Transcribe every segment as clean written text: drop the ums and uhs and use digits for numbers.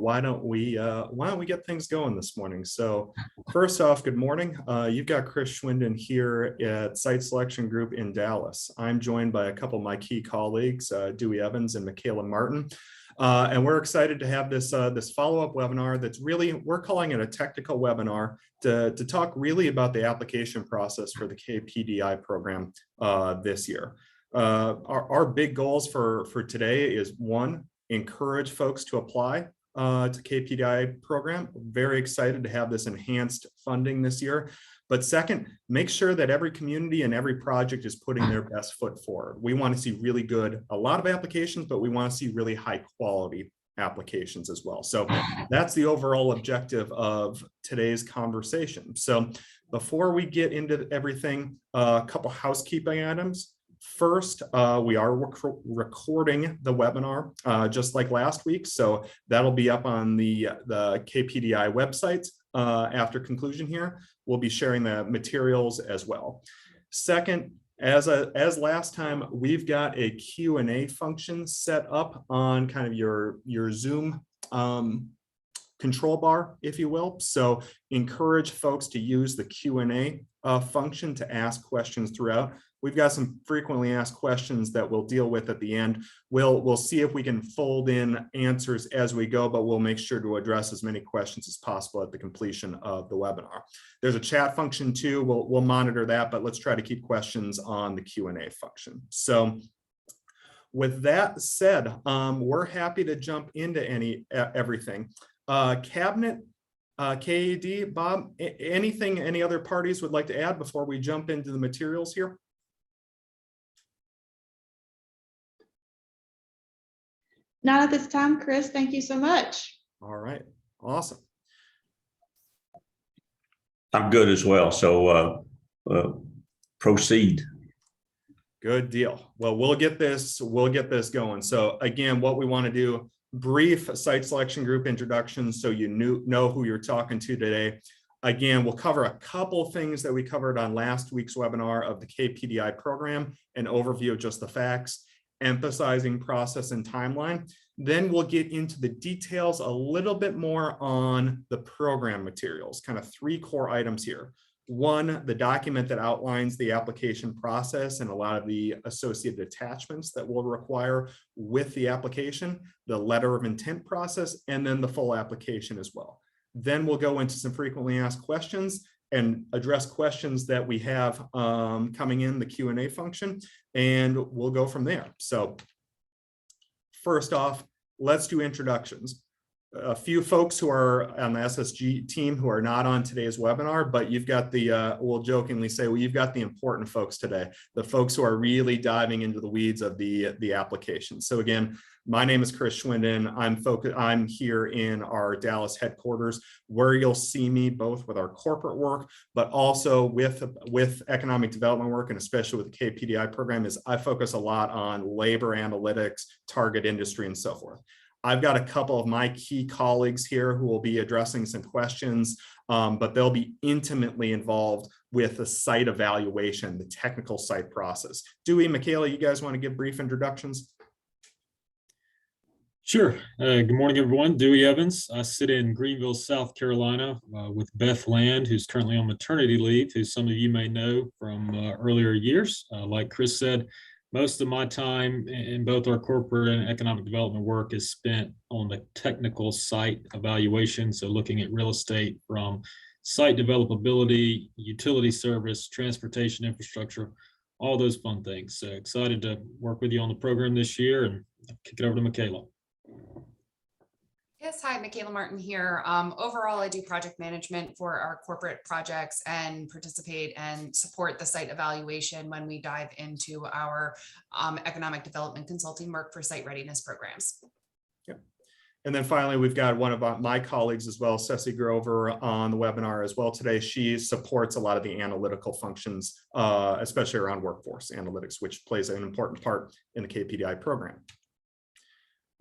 Why don't we get things going this morning? So first off, good morning. You've got Chris Schwinden here at Site Selection Group in Dallas. I'm joined by a couple of my key colleagues, Dewey Evans and Michaela Martin. And we're excited to have this follow-up webinar that's really, we're calling it a technical webinar to talk really about the application process for the KPDI program this year. Our big goals for today is one, encourage folks to apply to KPDI program. Very excited to have this enhanced funding this year. But second, make sure that every community and every project is putting their best foot forward. We want to see really good, a lot of applications, but we want to see really high quality applications as well. So that's the overall objective of today's conversation. So before we get into everything, a couple housekeeping items. First, we are recording the webinar just like last week. So that'll be up on the KPDI website after conclusion here. We'll be sharing the materials as well. Second, as last time, we've got a Q&A function set up on kind of your Zoom control bar, if you will. So encourage folks to use the Q&A function to ask questions throughout. We've got some frequently asked questions that we'll deal with at the end. We'll see if we can fold in answers as we go, but we'll make sure to address as many questions as possible at the completion of the webinar. There's a chat function too. We'll monitor that, but let's try to keep questions on the Q&A function. So with that said, we're happy to jump into everything. Cabinet, KAD, Bob, any other parties would like to add before we jump into the materials here? Not at this time, Chris. Thank you so much. All right, awesome. I'm good as well, so proceed. Good deal. Well, we'll get this going. So again, what we want to do, brief site selection group introduction so you know who you're talking to today. Again, we'll cover a couple things that we covered on last week's webinar of the KPDI program, an overview of just the facts, emphasizing process and timeline. Then we'll get into the details a little bit more on the program materials, kind of three core items here. One, the document that outlines the application process and a lot of the associated attachments that we'll require with the application, the letter of intent process, and then the full application as well. Then we'll go into some frequently asked questions and address questions that we have coming in the Q&A function, and we'll go from there. So first off, let's do introductions. A few folks who are on the SSG team who are not on today's webinar, but you've got the, we'll jokingly say, well, you've got the important folks today, the folks who are really diving into the weeds of the application. So again, my name is Chris Schwinden. I'm here in our Dallas headquarters, where you'll see me both with our corporate work, but also with economic development work, and especially with the KPDI program, is I focus a lot on labor analytics, target industry, and so forth. I've got a couple of my key colleagues here who will be addressing some questions, but they'll be intimately involved with the site evaluation, the technical site process. Dewey, Michaela, you guys want to give brief introductions? Sure. Good morning, everyone. Dewey Evans. I sit in Greenville, South Carolina with Beth Land, who's currently on maternity leave, who some of you may know from earlier years. Like Chris said, most of my time in both our corporate and economic development work is spent on the technical site evaluation. So looking at real estate from site developability, utility service, transportation infrastructure, all those fun things. So excited to work with you on the program this year, and I'll kick it over to Michaela. Yes, hi, Michaela Martin here. Overall, I do project management for our corporate projects and participate and support the site evaluation when we dive into our economic development consulting work for site readiness programs. Yep. And then finally, we've got one of my colleagues as well, Ceci Grover, on the webinar as well today. She supports a lot of the analytical functions, especially around workforce analytics, which plays an important part in the KPDI program.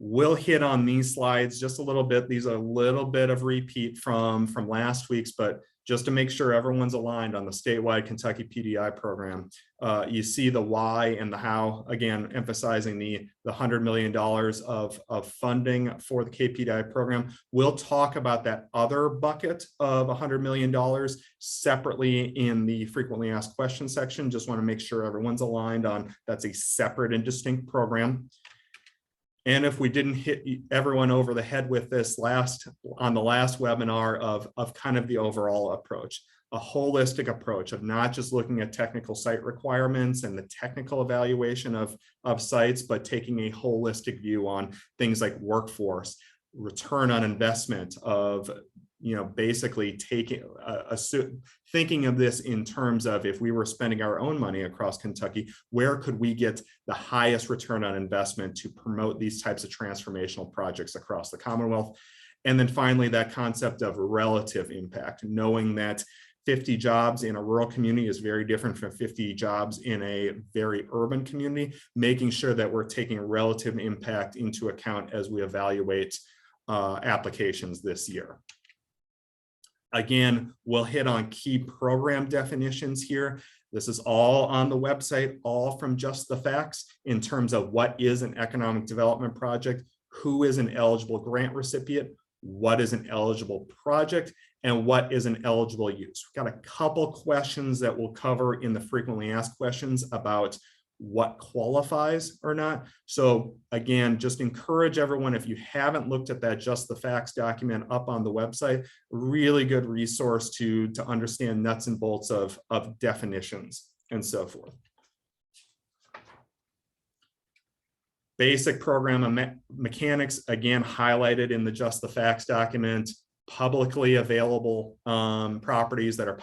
We'll hit on these slides just a little bit. These are a little bit of repeat from last week's, but just to make sure everyone's aligned on the statewide Kentucky PDI program. You see the why and the how, again, emphasizing the $100 million of funding for the KPDI program. We'll talk about that other bucket of $100 million separately in the frequently asked questions section. Just want to make sure everyone's aligned on that's a separate and distinct program. And if we didn't hit everyone over the head with this on the last webinar of kind of the overall approach, a holistic approach of not just looking at technical site requirements and the technical evaluation of sites, but taking a holistic view on things like workforce, return on investment of, basically thinking of this in terms of if we were spending our own money across Kentucky, where could we get the highest return on investment to promote these types of transformational projects across the Commonwealth? And then finally, that concept of relative impact, knowing that 50 jobs in a rural community is very different from 50 jobs in a very urban community, making sure that we're taking relative impact into account as we evaluate applications this year. Again, we'll hit on key program definitions here. This is all on the website, all from Just the Facts in terms of what is an economic development project, who is an eligible grant recipient, what is an eligible project, and what is an eligible use. We've got a couple questions that we'll cover in the frequently asked questions about what qualifies or not. So again, just encourage everyone, if you haven't looked at that Just the Facts document up on the website, really good resource to understand nuts and bolts of definitions and so forth. Basic program mechanics, again, highlighted in the Just the Facts document, publicly available properties that are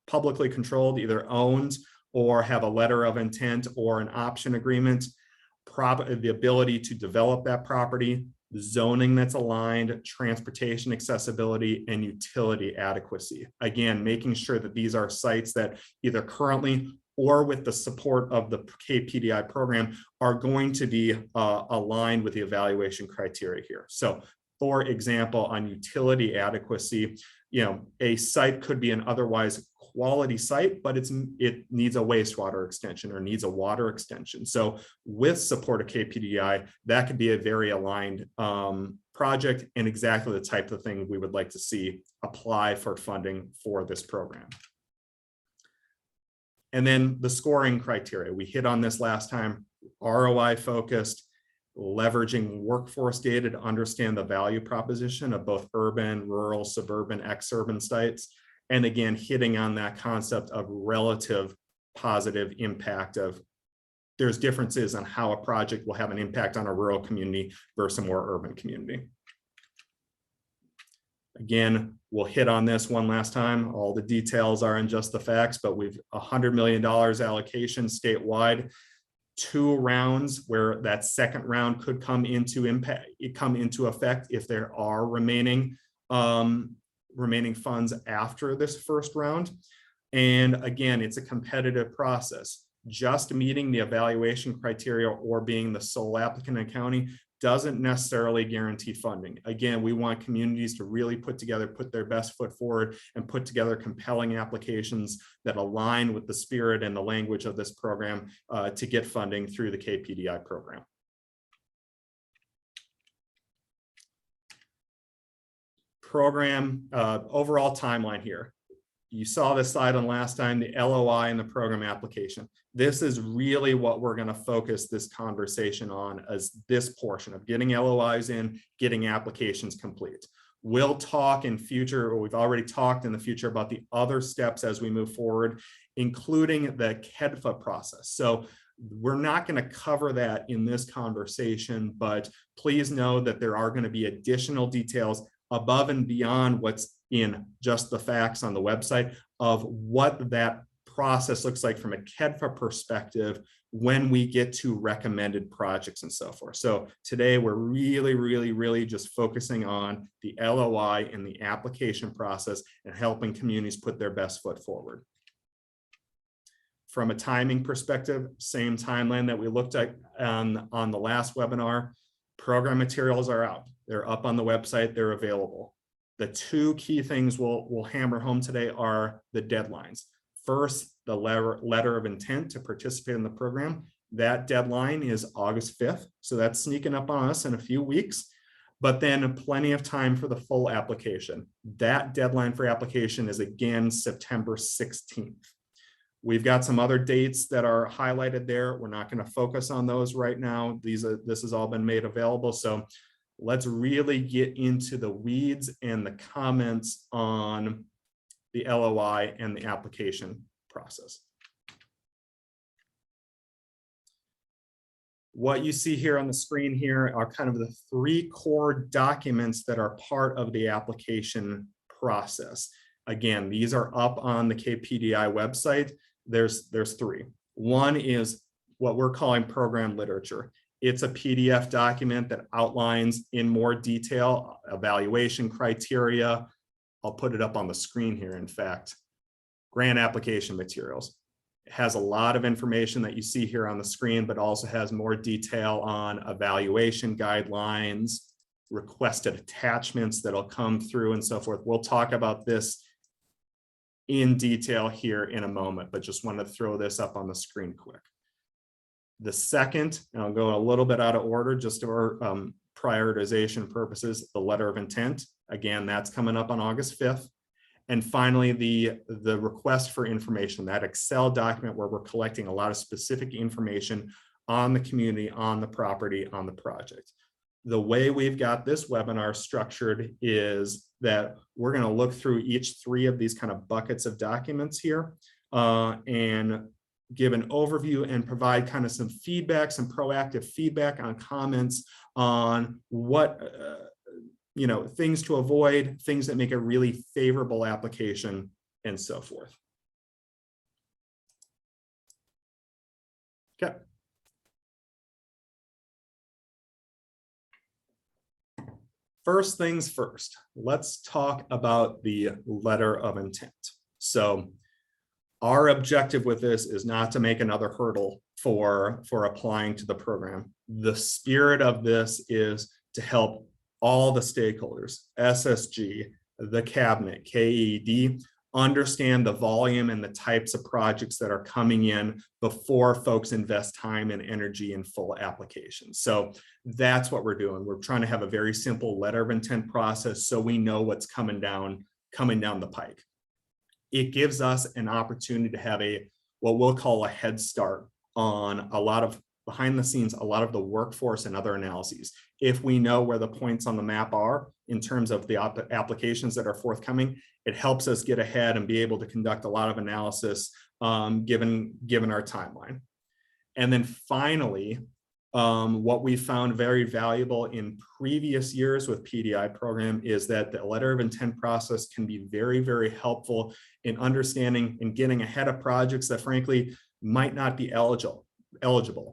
publicly controlled, either owned or have a letter of intent or an option agreement, the ability to develop that property, zoning that's aligned, transportation accessibility, and utility adequacy. Again, making sure that these are sites that either currently or with the support of the KPDI program are going to be aligned with the evaluation criteria here. So for example, on utility adequacy, a site could be an otherwise quality site, but it needs a wastewater extension or needs a water extension. So with support of KPDI, that could be a very aligned project and exactly the type of thing we would like to see apply for funding for this program. And then the scoring criteria, we hit on this last time, ROI focused, leveraging workforce data to understand the value proposition of both urban, rural, suburban, exurban sites. And again, hitting on that concept of relative positive impact of there's differences on how a project will have an impact on a rural community versus a more urban community. Again, we'll hit on this one last time. All the details are in Just the Facts, but we've $100 million allocation statewide. 2 rounds where that second round could come into effect if there are remaining funds after this first round. And again, it's a competitive process. Just meeting the evaluation criteria or being the sole applicant in the county doesn't necessarily guarantee funding. Again, we want communities to really put their best foot forward and put together compelling applications that align with the spirit and the language of this program to get funding through the KPDI program. Program overall timeline here. You saw this slide on last time, the LOI and the program application. This is really what we're going to focus this conversation on, as this portion of getting LOIs in, getting applications complete. We'll talk in future, or we've already talked in the future about the other steps as we move forward, including the KEDFA process. So we're not going to cover that in this conversation, but please know that there are going to be additional details above and beyond what's in Just the Facts on the website of what that process looks like from a KEDFA perspective when we get to recommended projects and so forth. So today we're really just focusing on the LOI and the application process and helping communities put their best foot forward. From a timing perspective, same timeline that we looked at on the last webinar. Program materials are out. They're up on the website, they're available. The two key things we'll hammer home today are the deadlines. First, the letter of intent to participate in the program. That deadline is August 5th. So that's sneaking up on us in a few weeks, but then plenty of time for the full application. That deadline for application is again September 16th. We've got some other dates that are highlighted there. We're not going to focus on those right now. This has all been made available. So let's really get into the weeds and the comments on the LOI and the application process. What you see here on the screen here are kind of the three core documents that are part of the application process. Again, these are up on the KPDI website. There's three. One is what we're calling program literature. It's a PDF document that outlines in more detail evaluation criteria. I'll put it up on the screen here, in fact. Grant application materials. It has a lot of information that you see here on the screen, but also has more detail on evaluation guidelines, requested attachments that'll come through and so forth. We'll talk about this in detail here in a moment, but just wanted to throw this up on the screen quick. The second, and I'll go a little bit out of order just for prioritization purposes, the letter of intent. Again, that's coming up on August 5th. And finally, the request for information, that Excel document where we're collecting a lot of specific information on the community, on the property, on the project. The way we've got this webinar structured is that we're going to look through each three of these kind of buckets of documents here and give an overview and provide kind of some feedback, some proactive feedback on comments on what things to avoid, things that make a really favorable application, and so forth. Okay. First things first, let's talk about the letter of intent. So our objective with this is not to make another hurdle for applying to the program. The spirit of this is to help all the stakeholders, SSG, the cabinet, KED, understand the volume and the types of projects that are coming in before folks invest time and energy in full applications. So that's what we're doing. We're trying to have a very simple letter of intent process so we know what's coming down the pike. It gives us an opportunity to have what we'll call a head start on a lot of behind the scenes, a lot of the workforce and other analyses. If we know where the points on the map are in terms of the applications that are forthcoming, it helps us get ahead and be able to conduct a lot of analysis given our timeline. And then finally, what we found very valuable in previous years with PDI program is that the letter of intent process can be very, very helpful in understanding and getting ahead of projects that frankly might not be eligible,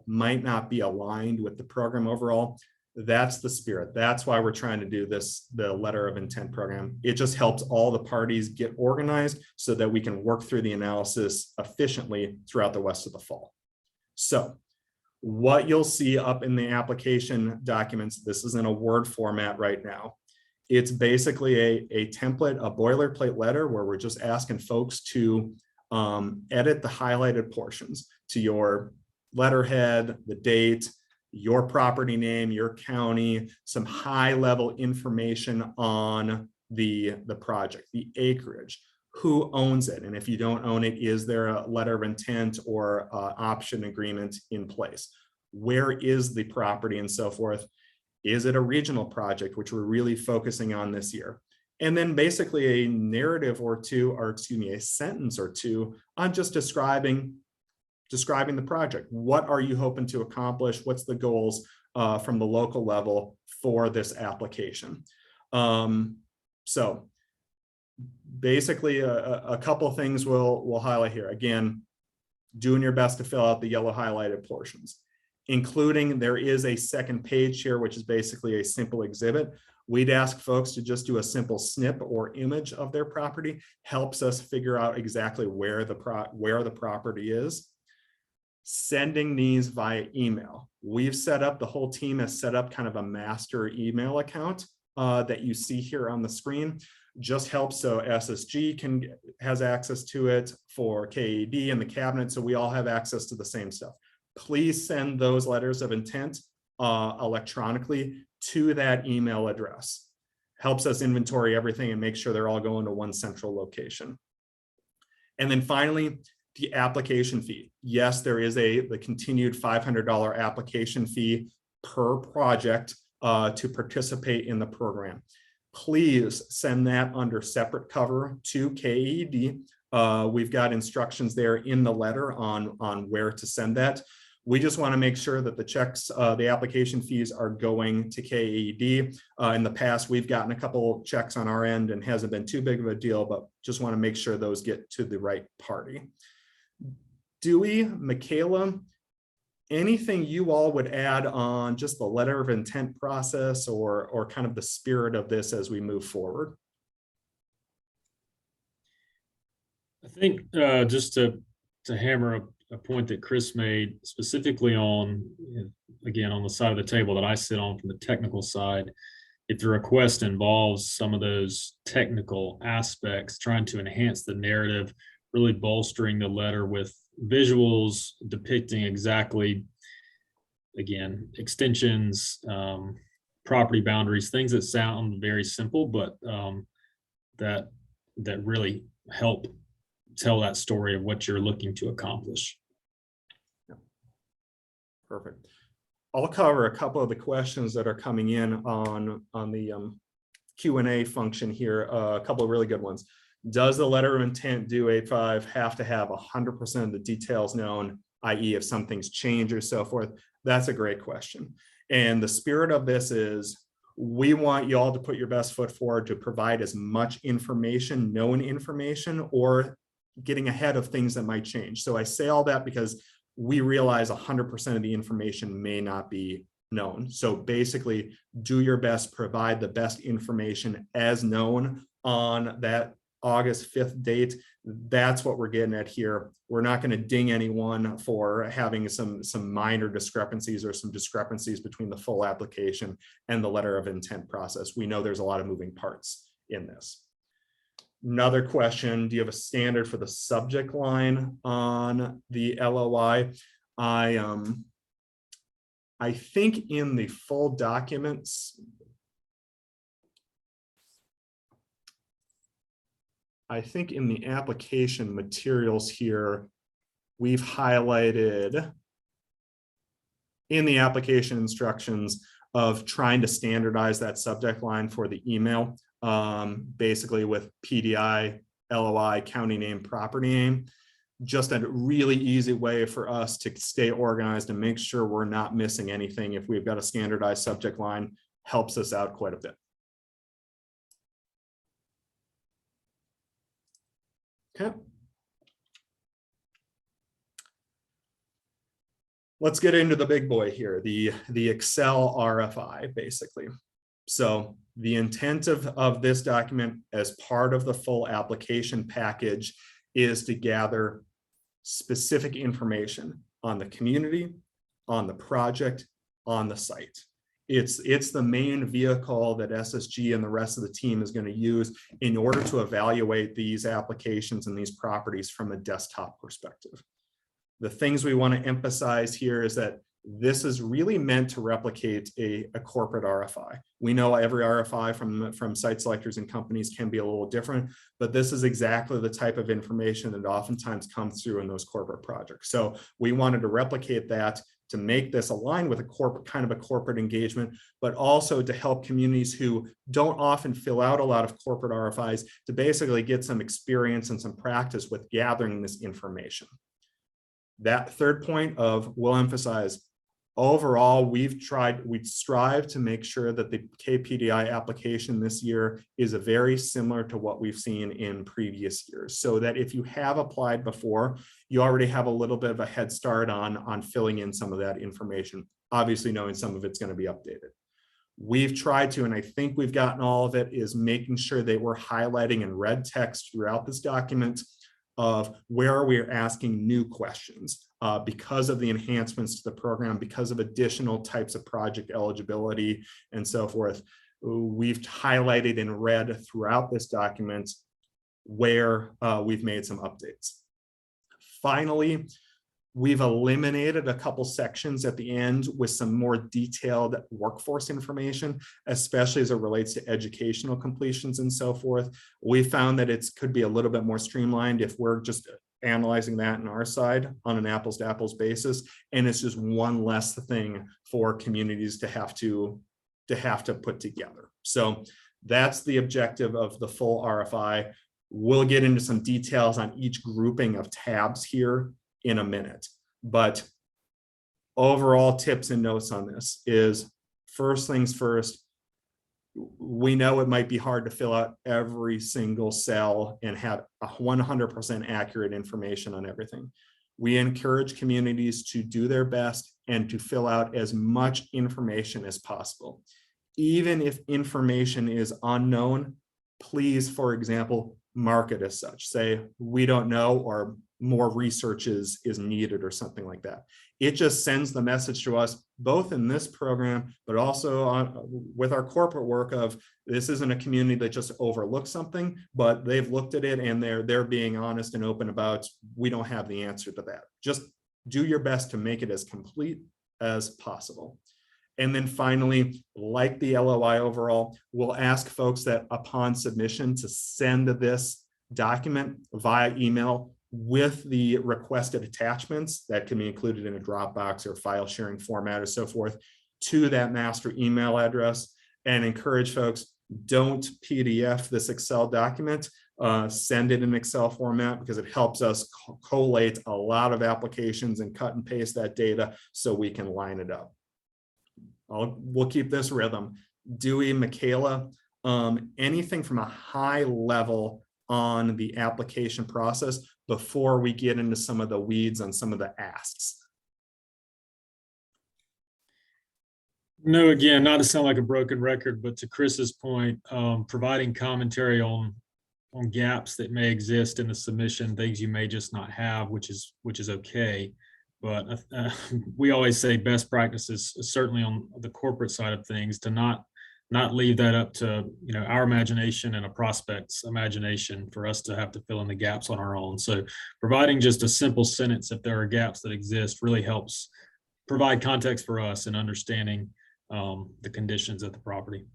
might not be aligned with the program overall. That's the spirit. That's why we're trying to do this, the letter of intent program. It just helps all the parties get organized so that we can work through the analysis efficiently throughout the rest of the fall. So what you'll see up in the application documents, this is in a Word format right now. It's basically a template, a boilerplate letter where we're just asking folks to edit the highlighted portions to your letterhead, the date, your property name, your county, some high level information on the project, the acreage, who owns it. And if you don't own it, is there a letter of intent or option agreement in place? Where is the property and so forth? Is it a regional project, which we're really focusing on this year? And then basically a narrative or two, or excuse me, a sentence or two on just describing the project. What are you hoping to accomplish? What's the goals from the local level for this application? So basically a couple of things we'll highlight here. Again, doing your best to fill out the yellow highlighted portions, including there is a second page here, which is basically a simple exhibit. We'd ask folks to just do a simple snip or image of their property, helps us figure out exactly where the property is. Sending these via email. We've set up, the whole team has set up kind of a master email account that you see here on the screen. Just helps so SSG has access to it, for KAD and the cabinet, so we all have access to the same stuff. Please send those letters of intent electronically to that email address. Helps us inventory everything and make sure they're all going to one central location. And then finally, the application fee. Yes, there is the continued $500 application fee per project to participate in the program. Please send that under separate cover to KAD. We've got instructions there in the letter on where to send that. We just want to make sure that the checks, the application fees are going to KAD. In the past, we've gotten a couple checks on our end and hasn't been too big of a deal, but just want to make sure those get to the right party. Dewey, Michaela, anything you all would add on just the letter of intent process or kind of the spirit of this as we move forward? I think just to hammer a point that Chris made specifically on, again, on the side of the table that I sit on from the technical side, if the request involves some of those technical aspects, trying to enhance the narrative, really bolstering the letter with visuals depicting exactly, again, extensions, property boundaries, things that sound very simple, but that really help tell that story of what you're looking to accomplish. Yeah. Perfect. I'll cover a couple of the questions that are coming in on the Q&A function here, a couple of really good ones. Does the letter of intent due 8.5 have to have 100% of the details known, i.e. if something's changed or so forth? That's a great question. And the spirit of this is we want you all to put your best foot forward to provide as much information, known information, or getting ahead of things that might change. So I say all that because we realize 100% of the information may not be known. So basically, do your best, provide the best information as known on that August 5th date. That's what we're getting at here. We're not going to ding anyone for having some minor discrepancies or some discrepancies between the full application and the letter of intent process. We know there's a lot of moving parts in this. Another question, do you have a standard for the subject line on the LOI? I think in the full documents, I think in the application materials here, we've highlighted in the application instructions of trying to standardize that subject line for the email, basically with PDI, LOI, county name, property name. Just a really easy way for us to stay organized and make sure we're not missing anything. If we've got a standardized subject line, helps us out quite a bit. Okay. Let's get into the big boy here, the Excel RFI, basically. So the intent of this document as part of the full application package is to gather specific information on the community, on the project, on the site. It's the main vehicle that SSG and the rest of the team is going to use in order to evaluate these applications and these properties from a desktop perspective. The things we want to emphasize here is that this is really meant to replicate a corporate RFI. We know every RFI from site selectors and companies can be a little different, but this is exactly the type of information that oftentimes comes through in those corporate projects. So we wanted to replicate that to make this align with a corporate kind of a corporate engagement, but also to help communities who don't often fill out a lot of corporate RFIs to basically get some experience and some practice with gathering this information. That third point we'll emphasize, overall, we've strived to make sure that the KPDI application this year is very similar to what we've seen in previous years, so that if you have applied before, you already have a little bit of a head start on filling in some of that information, obviously knowing some of it's going to be updated. We've tried to, and I think we've gotten all of it, is making sure that we're highlighting in red text throughout this document of where we're asking new questions because of the enhancements to the program, because of additional types of project eligibility and so forth. we've highlighted in red throughout this document where we've made some updates. Finally, we've eliminated a couple sections at the end with some more detailed workforce information, especially as it relates to educational completions and so forth. We found that it could be a little bit more streamlined if we're just analyzing that on our side on an apples to apples basis. And it's just one less thing for communities to have to put together. So that's the objective of the full RFI. We'll get into some details on each grouping of tabs here in a minute, but overall tips and notes on this is, first things first, we know it might be hard to fill out every single cell and have 100% accurate information on everything. We encourage communities to do their best and to fill out as much information as possible. Even if information is unknown, please, for example, mark it as such. Say, we don't know, or more research is needed, or something like that. It just sends the message to us, both in this program, but also with our corporate work of, this isn't a community that just overlooks something, but they've looked at it and they're being honest and open about, we don't have the answer to that. Just do your best to make it as complete as possible. And then finally, like the LOI overall, we'll ask folks that upon submission to send this document via email with the requested attachments that can be included in a Dropbox or file sharing format or so forth to that master email address, and encourage folks, don't PDF this Excel document, send it in Excel format, because it helps us collate a lot of applications and cut and paste that data so we can line it up. We'll keep this rhythm. Dewey, Michaela, anything from a high level on the application process before we get into some of the weeds on some of the asks? No, again, not to sound like a broken record, but to Chris's point, providing commentary on gaps that may exist in the submission, things you may just not have, which is okay. But we always say best practices, certainly on the corporate side of things, to not leave that up to our imagination and a prospect's imagination for us to have to fill in the gaps on our own. So providing just a simple sentence if there are gaps that exist really helps provide context for us in understanding the conditions of the property.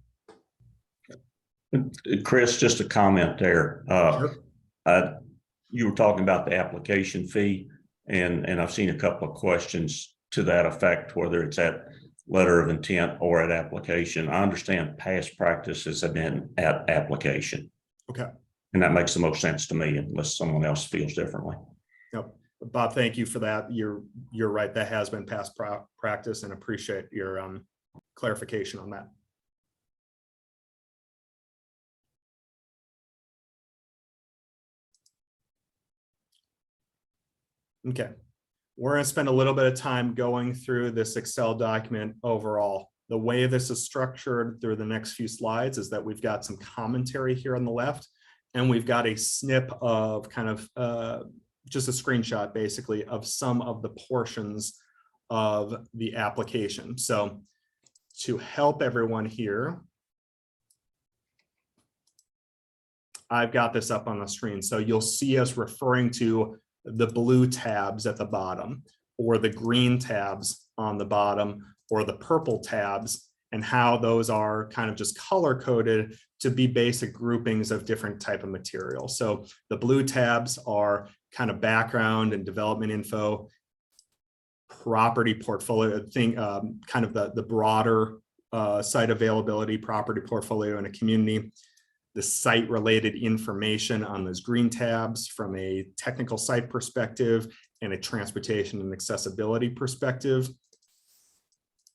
Chris, just a comment there. Sure. You were talking about the application fee, and I've seen a couple of questions to that effect, whether it's at letter of intent or at application. I understand past practices have been at application. Okay. And that makes the most sense to me, unless someone else feels differently. Yep. Bob, thank you for that. You're right. That has been past practice, and appreciate your clarification on that. Okay. We're going to spend a little bit of time going through this Excel document overall. The way this is structured through the next few slides is that we've got some commentary here on the left, and we've got a snip of kind of just a screenshot basically of some of the portions of the application. So to help everyone here, I've got this up on the screen. So you'll see us referring to the blue tabs at the bottom, or the green tabs on the bottom, or the purple tabs, and how those are kind of just color coded to be basic groupings of different type of material. So the blue tabs are kind of background and development info, property portfolio thing, kind of the broader site availability, property portfolio in a community. The site related information on those green tabs from a technical site perspective and a transportation and accessibility perspective.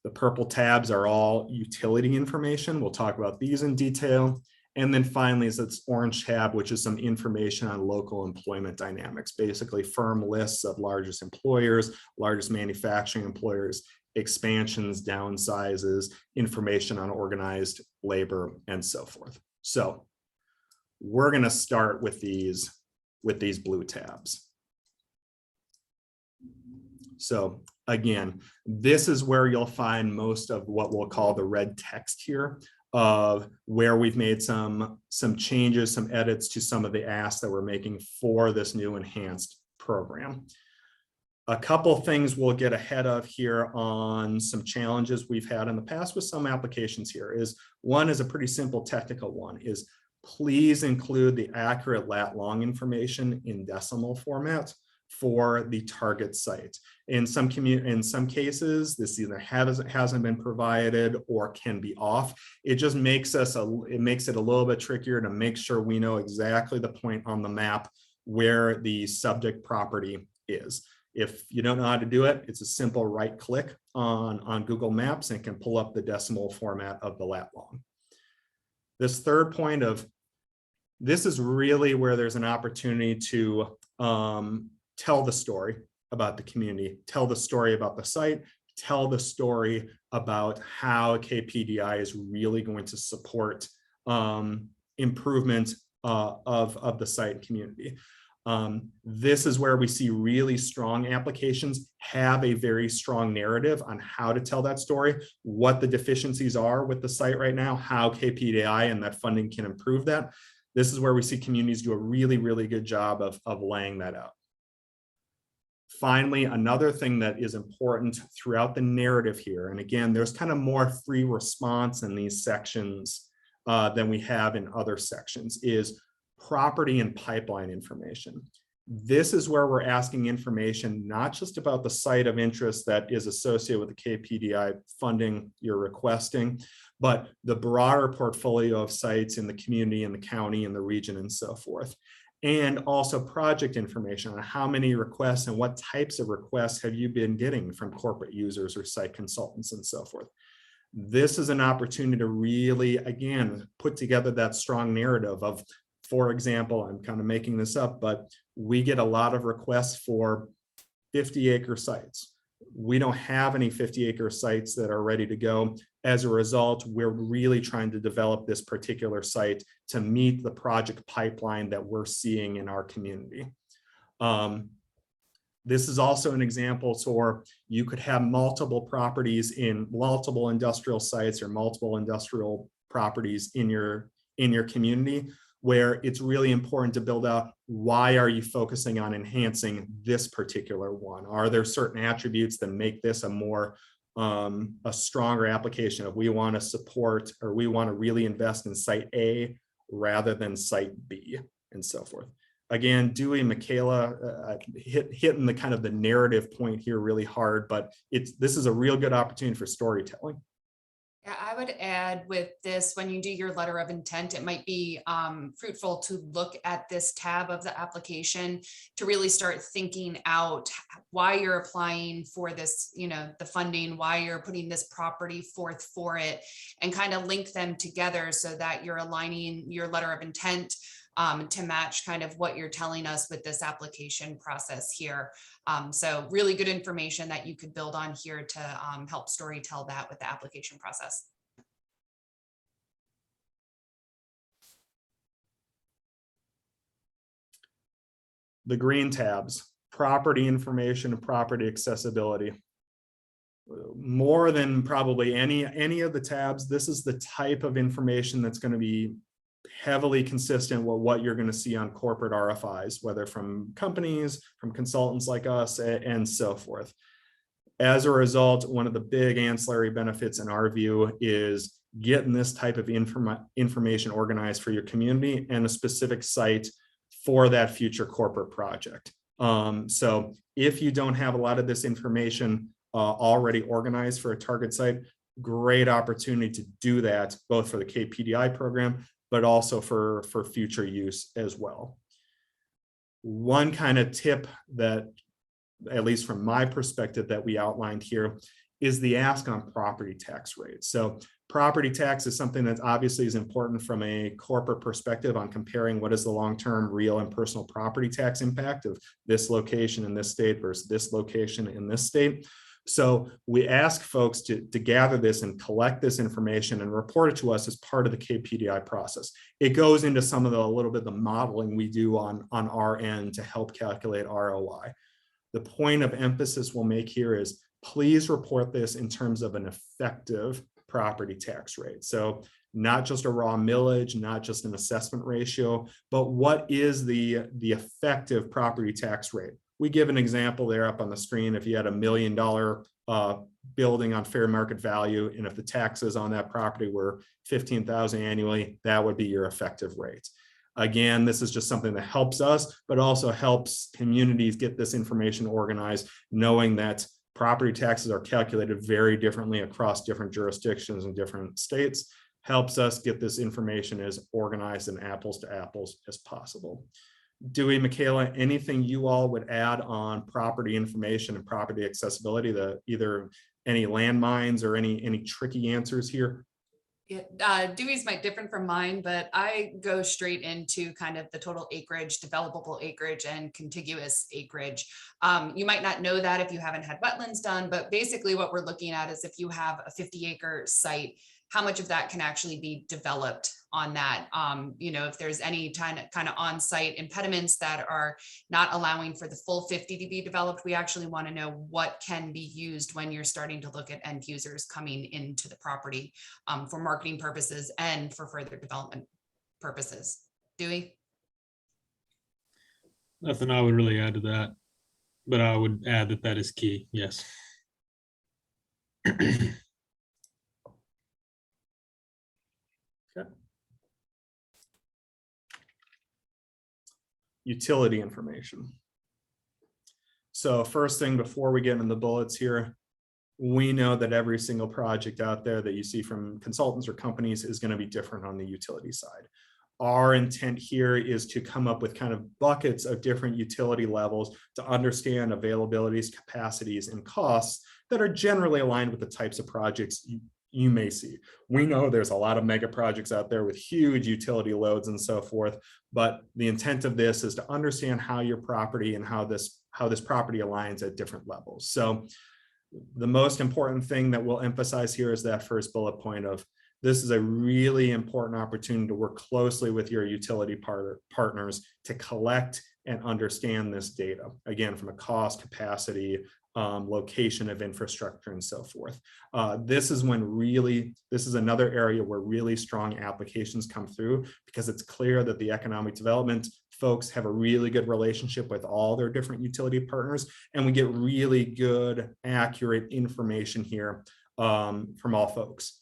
The purple tabs are all utility information. We'll talk about these in detail. And then finally is this orange tab, which is some information on local employment dynamics, basically firm lists of largest employers, largest manufacturing employers, expansions, downsizes, information on organized labor, and so forth. So we're going to start with these blue tabs. So again, this is where you'll find most of what we'll call the red text here of where we've made some changes, some edits to some of the asks that we're making for this new enhanced program. A couple things we'll get ahead of here on some challenges we've had in the past with some applications here is one is a pretty simple technical one is please include the accurate lat long information in decimal format for the target site. In some cases, this either hasn't been provided or can be off. It just makes it a little bit trickier to make sure we know exactly the point on the map where the subject property is. If you don't know how to do it, it's a simple right click on Google Maps and can pull up the decimal format of the lat long. This third point of this is really where there's an opportunity to tell the story about the community, tell the story about the site, tell the story about how KPDI is really going to support improvement of the site community. This is where we see really strong applications have a very strong narrative on how to tell that story, what the deficiencies are with the site right now, how KPDI and that funding can improve that. This is where we see communities do a really, really good job of laying that out. Finally, another thing that is important throughout the narrative here, and again, there's kind of more free response in these sections than we have in other sections, is property and pipeline information. This is where we're asking information, not just about the site of interest that is associated with the KPDI funding you're requesting, but the broader portfolio of sites in the community, in the county, in the region, and so forth. And also project information on how many requests and what types of requests have you been getting from corporate users or site consultants and so forth. This is an opportunity to really, again, put together that strong narrative of, for example, I'm kind of making this up, but we get a lot of requests for 50-acre sites. We don't have any 50-acre sites that are ready to go. As a result, we're really trying to develop this particular site to meet the project pipeline that we're seeing in our community. This is also an example, so you could have multiple properties in multiple industrial sites or multiple industrial properties in your community, where it's really important to build out, why are you focusing on enhancing this particular one? Are there certain attributes that make this a stronger application if we want to support or we want to really invest in site A rather than site B and so forth. Again, Dewey, Michaela, hitting the kind of the narrative point here really hard, but this is a real good opportunity for storytelling. Yeah, I would add with this, when you do your letter of intent, it might be fruitful to look at this tab of the application to really start thinking out why you're applying for this, the funding, why you're putting this property forth for it, and kind of link them together so that you're aligning your letter of intent to match kind of what you're telling us with this application process here. So really good information that you could build on here to help storytell that with the application process. The green tabs, property information and property accessibility. More than probably any of the tabs, this is the type of information that's going to be heavily consistent with what you're going to see on corporate RFIs, whether from companies, from consultants like us, and so forth. As a result, one of the big ancillary benefits in our view is getting this type of information organized for your community and a specific site for that future corporate project. So if you don't have a lot of this information already organized for a target site, great opportunity to do that, both for the KPDI program, but also for future use as well. One kind of tip that, at least from my perspective, that we outlined here is the ask on property tax rates. So property tax is something that obviously is important from a corporate perspective on comparing what is the long-term real and personal property tax impact of this location in this state versus this location in this state. So we ask folks to gather this and collect this information and report it to us as part of the KPDI process. It goes into some of a little bit of the modeling we do on our end to help calculate ROI. The point of emphasis we'll make here is please report this in terms of an effective property tax rate. So not just a raw millage, not just an assessment ratio, but what is the effective property tax rate? We give an example there up on the screen. If you had $1 million building on fair market value, and if the taxes on that property were $15,000 annually, that would be your effective rate. Again, this is just something that helps us, but also helps communities get this information organized, knowing that property taxes are calculated very differently across different jurisdictions and different states. Helps us get this information as organized and apples to apples as possible. Dewey, Michaela, anything you all would add on property information and property accessibility, either any landmines or any tricky answers here? Yeah, Dewey's might different from mine, but I go straight into kind of the total acreage, developable acreage, and contiguous acreage. You might not know that if you haven't had wetlands done, but basically what we're looking at is if you have a 50-acre site, how much of that can actually be developed on that? If there's any kind of on-site impediments that are not allowing for the full 50 to be developed, we actually want to know what can be used when you're starting to look at end users coming into the property for marketing purposes and for further development purposes. Dewey? Nothing I would really add to that, but I would add that that is key. Yes. Utility information. So first thing, before we get into the bullets here, we know that every single project out there that you see from consultants or companies is going to be different on the utility side. Our intent here is to come up with kind of buckets of different utility levels to understand availabilities, capacities, and costs that are generally aligned with the types of projects you may see. We know there's a lot of mega projects out there with huge utility loads and so forth, but the intent of this is to understand how your property and how this property aligns at different levels. So the most important thing that we'll emphasize here is that first bullet point of this is a really important opportunity to work closely with your utility partners to collect and understand this data, again, from a cost, capacity, location of infrastructure, and so forth. This is another area where really strong applications come through, because it's clear that the economic development folks have a really good relationship with all their different utility partners, and we get really good, accurate information here from all folks.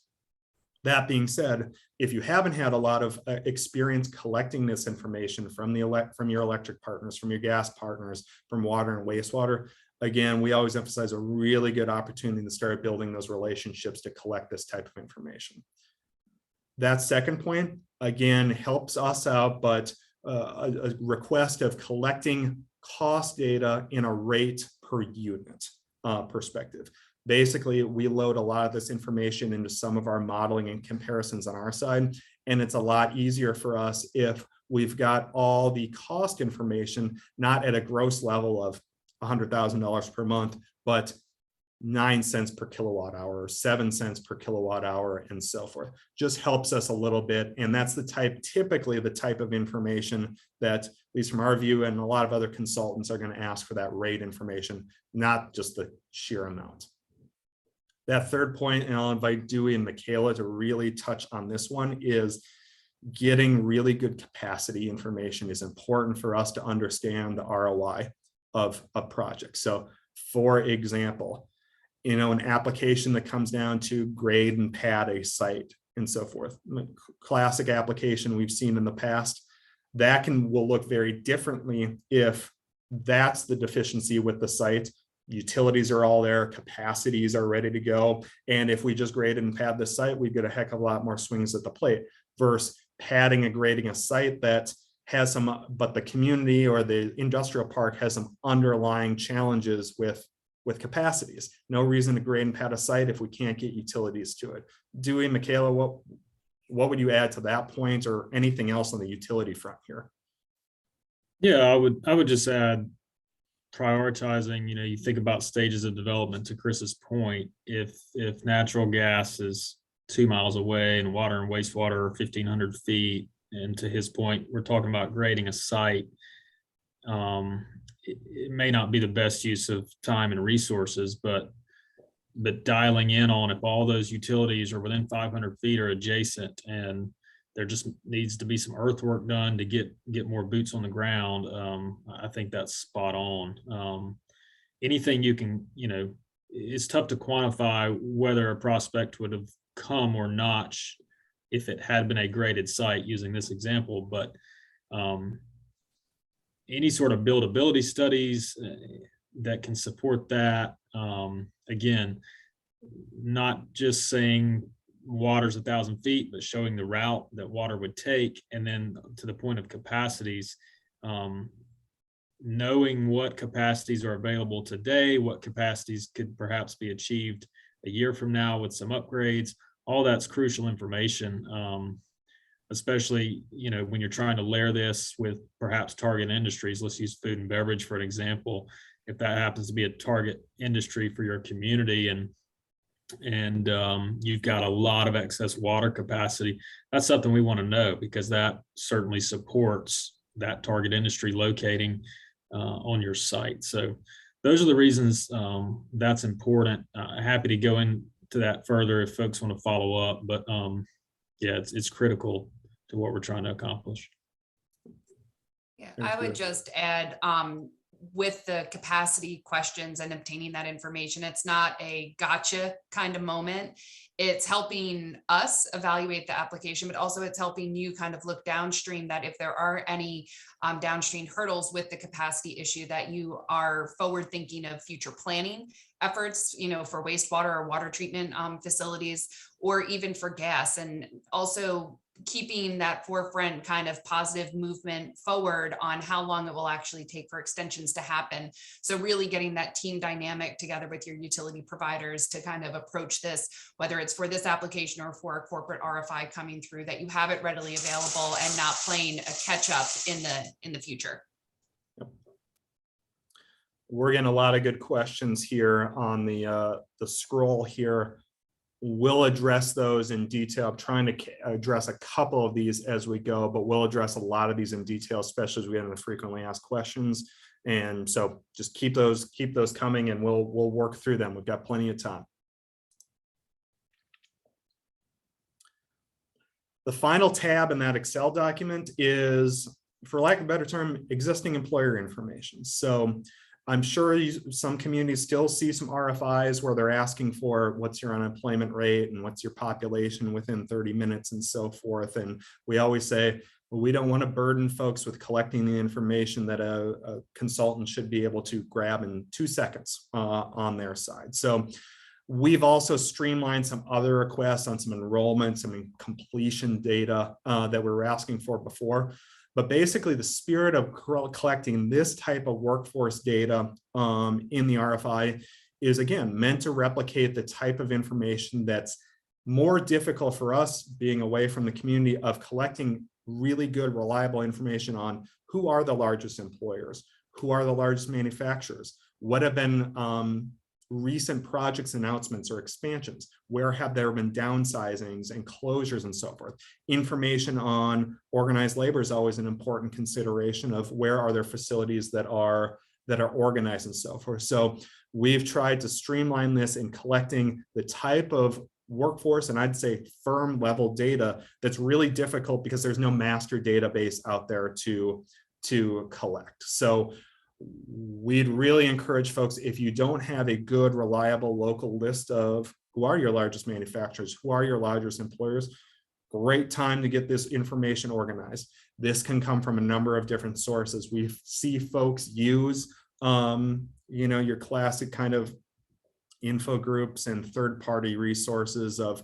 That being said, if you haven't had a lot of experience collecting this information from your electric partners, from your gas partners, from water and wastewater, again, we always emphasize a really good opportunity to start building those relationships to collect this type of information. That second point, again, helps us out, but a request of collecting cost data in a rate per unit perspective. Basically, we load a lot of this information into some of our modeling and comparisons on our side, and it's a lot easier for us if we've got all the cost information, not at a gross level of $100,000 per month, but 9 cents per kilowatt hour, 7 cents per kilowatt hour, and so forth. Just helps us a little bit. And that's typically the type of information that, at least from our view, and a lot of other consultants are going to ask for that rate information, not just the sheer amount. That third point, and I'll invite Dewey and Michaela to really touch on this one, is getting really good capacity information is important for us to understand the ROI of a project. So for example, an application that comes down to grade and pad a site and so forth, classic application we've seen in the past, that will look very differently if that's the deficiency with the site. Utilities are all there, capacities are ready to go. And if we just grade and pad the site, we get a heck of a lot more swings at the plate versus padding and grading a site that has some, but the community or the industrial park has some underlying challenges with capacities. No reason to grade and pad a site if we can't get utilities to it. Dewey, Michaela, what would you add to that point, or anything else on the utility front here? Yeah, I would just add prioritizing, you think about stages of development. To Chris's point, if natural gas is 2 miles away and water and wastewater are 1,500 feet, and to his point, we're talking about grading a site, it may not be the best use of time and resources, but but dialing in on if all those utilities are within 500 feet or adjacent, and there just needs to be some earthwork done to get more boots on the ground. I think that's spot on. Anything you can, it's tough to quantify whether a prospect would have come or not if it had been a graded site using this example, but any sort of buildability studies that can support that. Again, not just saying water's 1,000 feet, but showing the route that water would take. And then to the point of capacities, knowing what capacities are available today, what capacities could perhaps be achieved a year from now with some upgrades, all that's crucial information. Especially, when you're trying to layer this with perhaps target industries. Let's use food and beverage for an example. If that happens to be a target industry for your community and you've got a lot of excess water capacity, that's something we want to know, because that certainly supports that target industry locating on your site. So those are the reasons that's important. Happy to go into that further if folks want to follow up, but yeah, it's critical to what we're trying to accomplish. Yeah, Thank I would you. just add, with the capacity questions and obtaining that information, it's not a gotcha kind of moment. It's helping us evaluate the application, but also it's helping you kind of look downstream, that if there are any downstream hurdles with the capacity issue, that you are forward thinking of future planning efforts, for wastewater or water treatment facilities, or even for gas, and also keeping that forefront kind of positive movement forward on how long it will actually take for extensions to happen. So really getting that team dynamic together with your utility providers to kind of approach this, whether it's for this application or for a corporate RFI coming through, that you have it readily available and not playing a catch up in the future. We're getting a lot of good questions here on the scroll here. We'll address those in detail. I'm trying to address a couple of these as we go, but we'll address a lot of these in detail, especially as we get into the frequently asked questions. And so just keep those coming, and we'll work through them. We've got plenty of time. The final tab in that Excel document is, for lack of a better term, existing employer information. So I'm sure some communities still see some RFIs where they're asking for what's your unemployment rate and what's your population within 30 minutes and so forth. And we always say, well, we don't want to burden folks with collecting the information that a consultant should be able to grab in 2 seconds on their side. So we've also streamlined some other requests on some enrollment, some completion data that we were asking for before. But basically, the spirit of collecting this type of workforce data in the RFI is, again, meant to replicate the type of information that's more difficult for us, being away from the community, of collecting really good, reliable information on who are the largest employers, who are the largest manufacturers, what have been recent projects announcements or expansions, where have there been downsizings and closures and so forth. Information on organized labor is always an important consideration of where are there facilities that are organized and so forth. So we've tried to streamline this in collecting the type of workforce, and I'd say firm level data, that's really difficult because there's no master database out there to collect. So we'd really encourage folks, if you don't have a good, reliable local list of who are your largest manufacturers, who are your largest employers, great time to get this information organized. This can come from a number of different sources. We see folks use, your classic kind of info groups and third-party resources of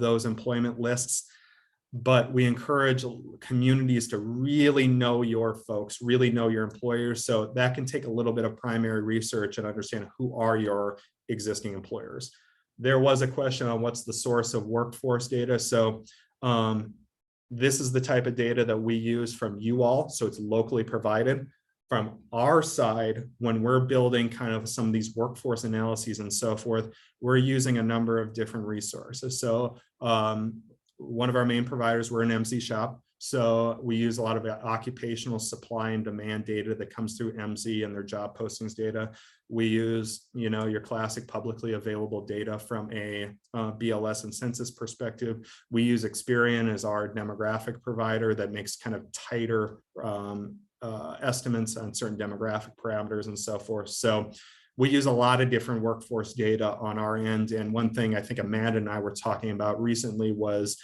those employment lists. But we encourage communities to really know your folks, really know your employers. So that can take a little bit of primary research and understand who are your existing employers. There was a question on what's the source of workforce data. So this is the type of data that we use from you all. So it's locally provided. From our side, when we're building kind of some of these workforce analyses and so forth, we're using a number of different resources. So one of our main providers, we're an MC shop. So we use a lot of occupational supply and demand data that comes through MZ and their job postings data. We use, your classic publicly available data from a BLS and census perspective. We use Experian as our demographic provider that makes kind of tighter estimates on certain demographic parameters and so forth. So we use a lot of different workforce data on our end. And one thing I think Amanda and I were talking about recently was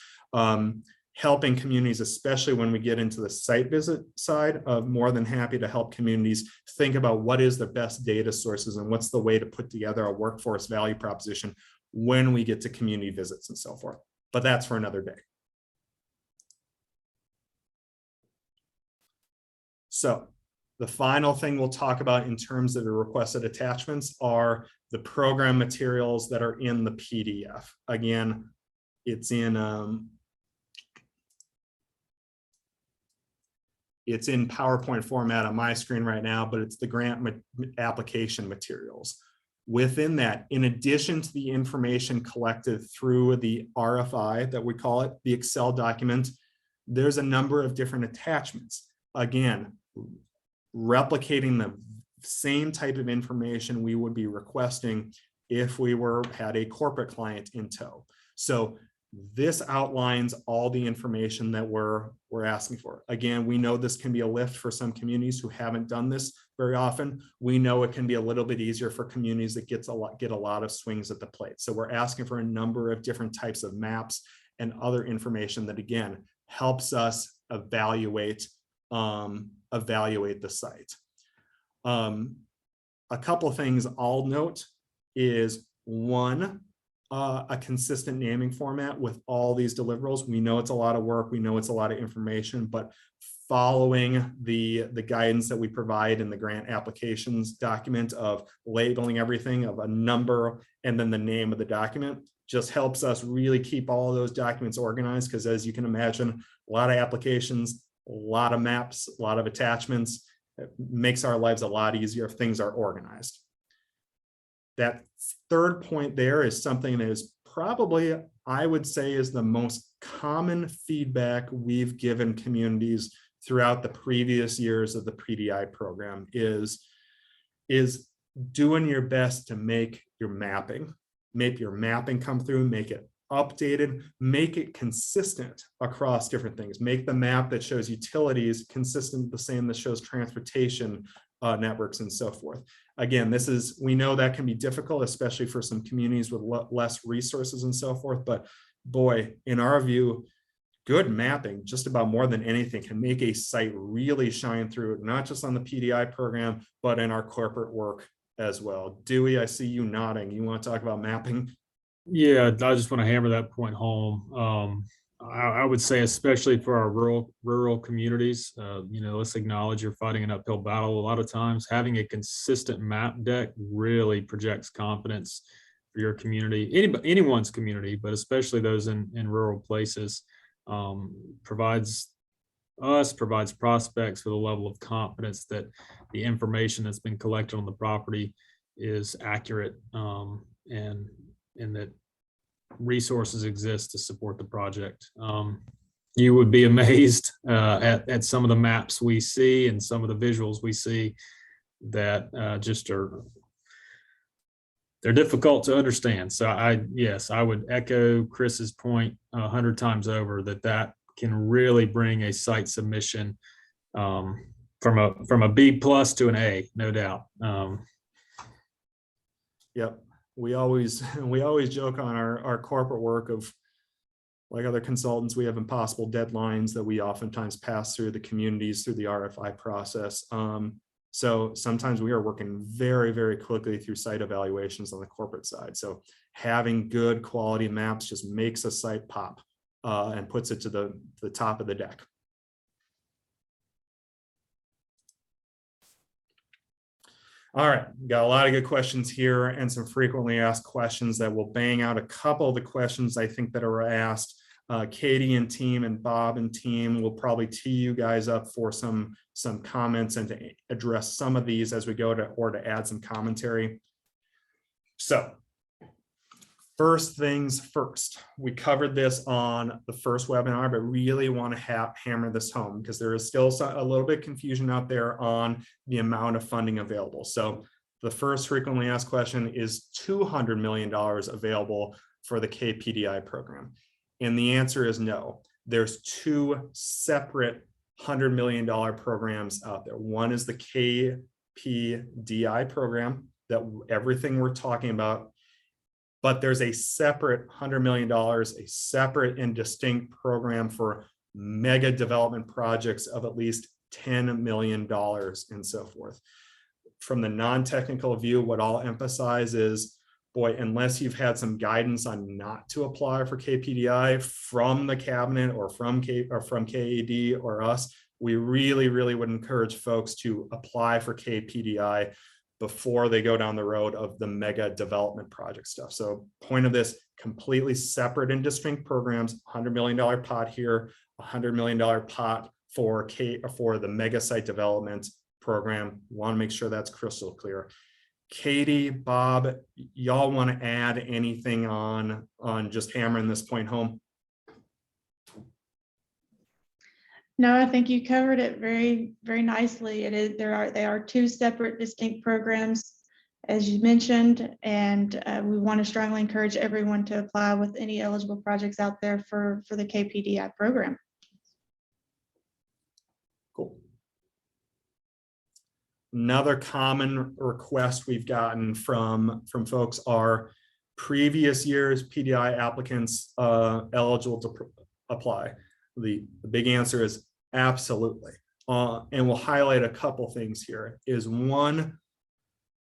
helping communities, especially when we get into the site visit side, of more than happy to help communities think about what is the best data sources and what's the way to put together a workforce value proposition when we get to community visits and so forth. But that's for another day. So the final thing we'll talk about in terms of the requested attachments are the program materials that are in the PDF. Again, it's in PowerPoint format on my screen right now, but it's the grant application materials. Within that, in addition to the information collected through the RFI that we call it, the Excel document, there's a number of different attachments. Again, replicating the same type of information we would be requesting if we had a corporate client in tow. So this outlines all the information that we're asking for. Again, we know this can be a lift for some communities who haven't done this very often. We know it can be a little bit easier for communities that get a lot of swings at the plate. So we're asking for a number of different types of maps and other information that, again, helps us evaluate the site. A couple of things I'll note is, one, a consistent naming format with all these deliverables. We know it's a lot of work. We know it's a lot of information, but following the guidance that we provide in the grant applications document of labeling everything of a number and then the name of the document just helps us really keep all of those documents organized. Because as you can imagine, a lot of applications, a lot of maps, a lot of attachments. It makes our lives a lot easier if things are organized. That third point there is something that is probably, I would say, is the most common feedback we've given communities throughout the previous years of the PDI program is doing your best to make your mapping come through, make it updated, make it consistent across different things, make the map that shows utilities consistent, the same that shows transportation networks and so forth. Again, we know that can be difficult, especially for some communities with less resources and so forth. But boy, in our view, good mapping, just about more than anything, can make a site really shine through, not just on the PDI program, but in our corporate work as well. Dewey, I see you nodding. You want to talk about mapping? Yeah, I just want to hammer that point home. I would say, especially for our rural communities, let's acknowledge you're fighting an uphill battle. A lot of times having a consistent map deck really projects confidence for your community, anyone's community, but especially those in rural places. Provides prospects with a level of confidence that the information that's been collected on the property is accurate, and that resources exist to support the project. You would be amazed at some of the maps we see and some of the visuals we see that they're difficult to understand. So I would echo Chris's point 100 times over that can really bring a site submission from a B+ to an A, no doubt. Yep. We always joke on our corporate work of, like other consultants, we have impossible deadlines that we oftentimes pass through the communities through the RFI process. So sometimes we are working very, very quickly through site evaluations on the corporate side. So having good quality maps just makes a site pop and puts it to the top of the deck. All right, got a lot of good questions here and some frequently asked questions that will bang out a couple of the questions I think that are asked. Katie and team and Bob and team will probably tee you guys up for some comments and to address some of these as we go to, or to add some commentary. So First things first, we covered this on the first webinar, but really want to hammer this home because there is still a little bit of confusion out there on the amount of funding available. So the first frequently asked question is $200 million available for the KPDI program? And the answer is no. There's two separate $100 million programs out there. One is the KPDI program, that everything we're talking about, but there's a separate $100 million, a separate and distinct program for mega development projects of at least $10 million and so forth. From the non-technical view, what I'll emphasize is, boy, unless you've had some guidance on not to apply for KPDI from the cabinet or from KAD or us, we really would encourage folks to apply for KPDI before they go down the road of the mega development project stuff. So point of this, completely separate and distinct programs, $100 million pot here, $100 million pot for the mega site development program. Want to make sure that's crystal clear. Katie, Bob, y'all want to add anything on just hammering this point home? No, I think you covered it very nicely. They are two separate distinct programs, as you mentioned, and we want to strongly encourage everyone to apply with any eligible projects out there for the KPDI program. Cool. Another common request we've gotten from folks are previous years PDI applicants eligible to apply. The big answer is absolutely. And we'll highlight a couple things here. Is one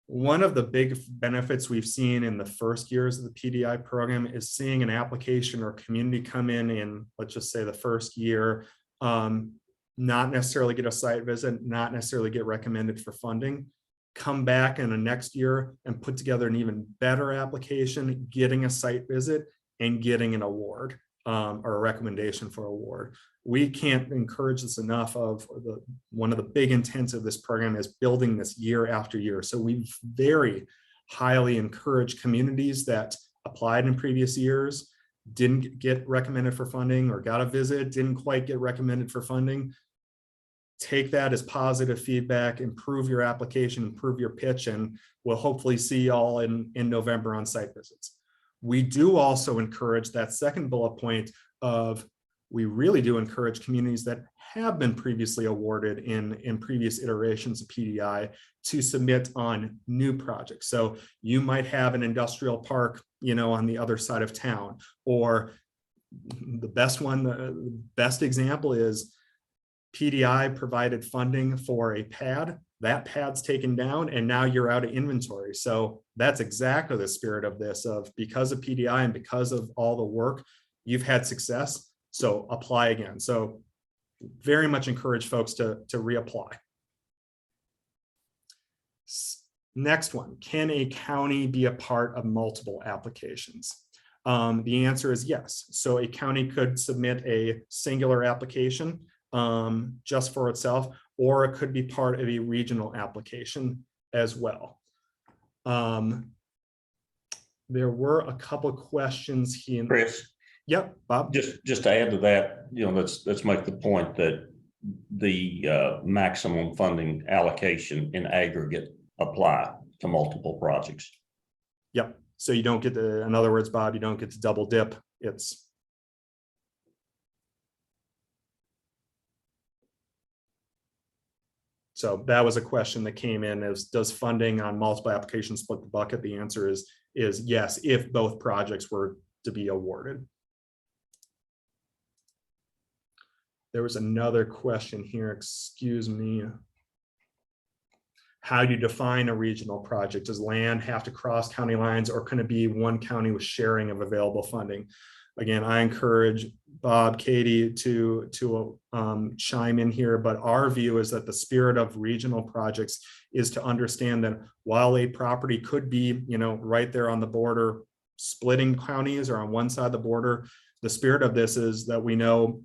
of the big benefits we've seen in the first years of the PDI program is seeing an application or community come in, let's just say the first year, not necessarily get a site visit, not necessarily get recommended for funding, come back in the next year and put together an even better application, getting a site visit and getting an award. Or a recommendation for award. We can't encourage this enough. One of the big intents of this program is building this year after year. So we very highly encourage communities that applied in previous years, didn't get recommended for funding, or got a visit, didn't quite get recommended for funding. Take that as positive feedback, improve your application, improve your pitch, and we'll hopefully see y'all in November on site visits. We do also encourage that second bullet point of, we really do encourage communities that have been previously awarded in previous iterations of PDI to submit on new projects. So you might have an industrial park, on the other side of town, or the best example is PDI provided funding for a pad. That pad's taken down and now you're out of inventory. So that's exactly the spirit of this, of because of PDI and because of all the work, you've had success. So apply again. So very much encourage folks to reapply. Next one, can a county be a part of multiple applications? The answer is yes. So a county could submit a singular application just for itself, or it could be part of a regional application as well. There were a couple of questions here. Chris, Yep, Bob. just to add to that, let's make the point that the maximum funding allocation in aggregate apply to multiple projects. Yep. So you don't get to, in other words, Bob, you don't get to double dip. So that was a question that came in, is does funding on multiple applications split the bucket? The answer is yes, if both projects were to be awarded. There was another question here, excuse me. How do you define a regional project? Does land have to cross county lines, or can it be one county with sharing of available funding? Again, I encourage Bob, Katie to chime in here, but our view is that the spirit of regional projects is to understand that while a property could be, right there on the border, splitting counties or on one side of the border, the spirit of this is that we know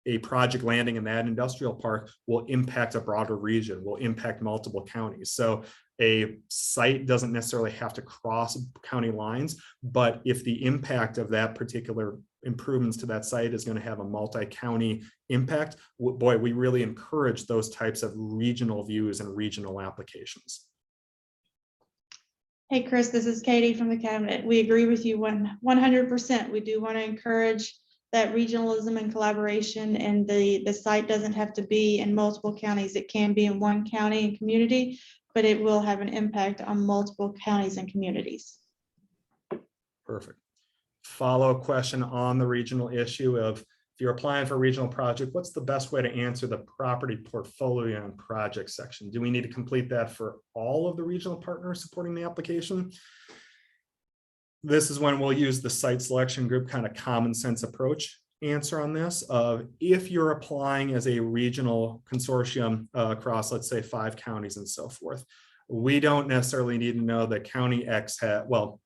a project landing in that industrial park will impact a broader region, will impact multiple counties. So a site doesn't necessarily have to cross county lines, but if the impact of that particular improvements to that site is going to have a multi-county impact, boy, we really encourage those types of regional views and regional applications. Hey, Chris, this is Katie from the cabinet. We agree with you 100%. We do want to encourage that regionalism and collaboration, and the site doesn't have to be in multiple counties. It can be in one county and community, but it will have an impact on multiple counties and communities. Perfect. Follow-up question on the regional issue of, if you're applying for a regional project, what's the best way to answer the property portfolio and project section? Do we need to complete that for all of the regional partners supporting the application? This is when we'll use the site selection group kind of common sense approach answer on this. If you're applying as a regional consortium across, let's say, 5 counties and so forth, we don't necessarily need to know that county X had, well,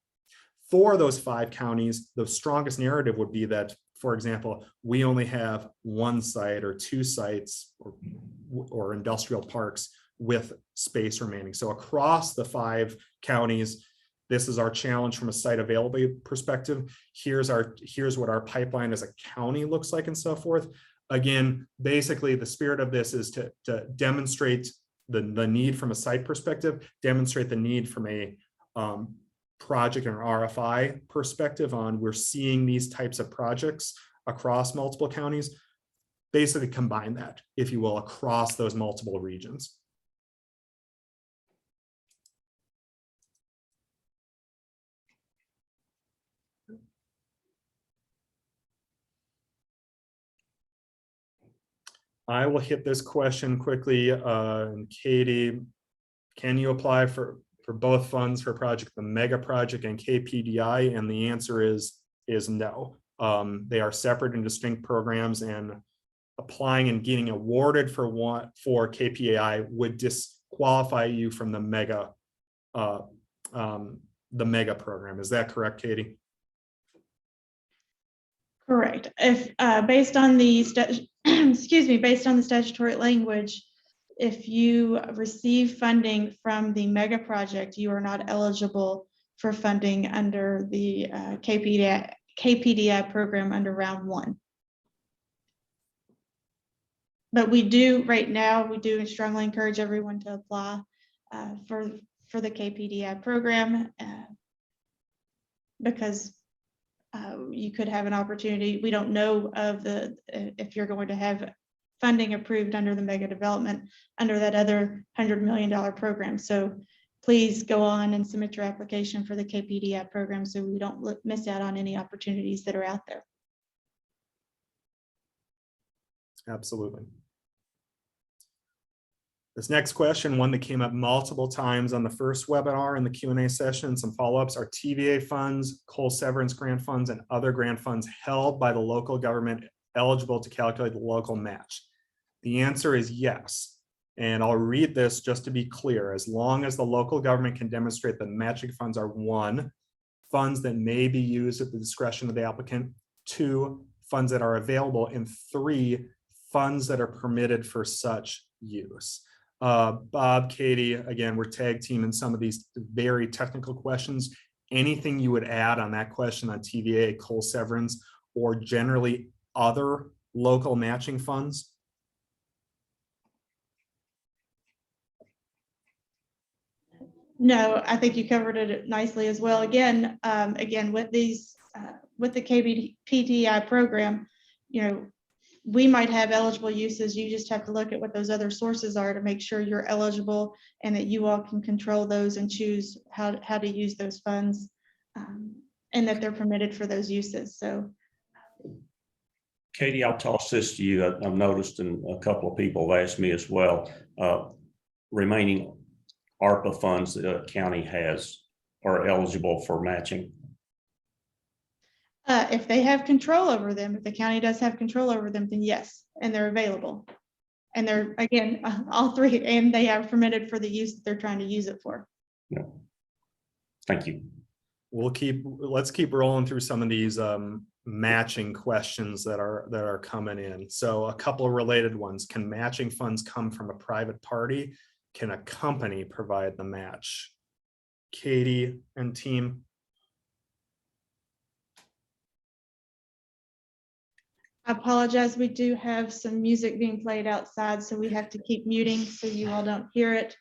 for those 5 counties, the strongest narrative would be that, for example, we only have 1 site or 2 sites or industrial parks with space remaining. So across the 5 counties, this is our challenge from a site availability perspective. Here's what our pipeline as a county looks like and so forth. Again, basically the spirit of this is to demonstrate the need from a site perspective, demonstrate the need from a project and RFI perspective on we're seeing these types of projects across multiple counties, basically combine that, if you will, across those multiple regions. I will hit this question quickly. Katie, can you apply for both funds for project, the mega project and KPDI? And the answer is no. They are separate and distinct programs, and applying and getting awarded for KPDI would disqualify you from the mega program. Is that correct, Katie? Correct. If based on the based on the statutory language, if you receive funding from the mega project, you are not eligible for funding under the KPDI program under round 1. But we do right now, we do strongly encourage everyone to apply for the KPDI program because you could have an opportunity. We don't know of if you're going to have funding approved under the mega development under that other $100 million program. So please go on and submit your application for the KPDI program so we don't miss out on any opportunities that are out there. Absolutely. This next question, one that came up multiple times on the first webinar and the Q&A session, some follow-ups, are TVA funds, coal severance grant funds, and other grant funds held by the local government eligible to calculate the local match? The answer is yes. And I'll read this just to be clear. As long as the local government can demonstrate that matching funds are 1, funds that may be used at the discretion of the applicant, 2, funds that are available, and 3, funds that are permitted for such use. Bob, Katie, again, we're tag teaming some of these very technical questions. Anything you would add on that question on TVA, coal severance, or generally other local matching funds? No, I think you covered it nicely as well. Again, with these, with the KPDI program, we might have eligible uses. You just have to look at what those other sources are to make sure you're eligible and that you all can control those and choose how to use those funds and that they're permitted for those uses. So, Katie, I'll toss this to you. I've noticed, and a couple of people have asked me as well, remaining ARPA funds that a county has are eligible for matching. If they have control over them, if the county does have control over them, then yes, and they're available. And they're, again, all 3, and they are permitted for the use that they're trying to use it for. Yeah. Thank you. Let's keep rolling through some of these matching questions that are coming in. So a couple of related ones. Can matching funds come from a private party? can a company provide the match? Katie and team? I apologize. We do have some music being played outside, so we have to keep muting so you all don't hear it.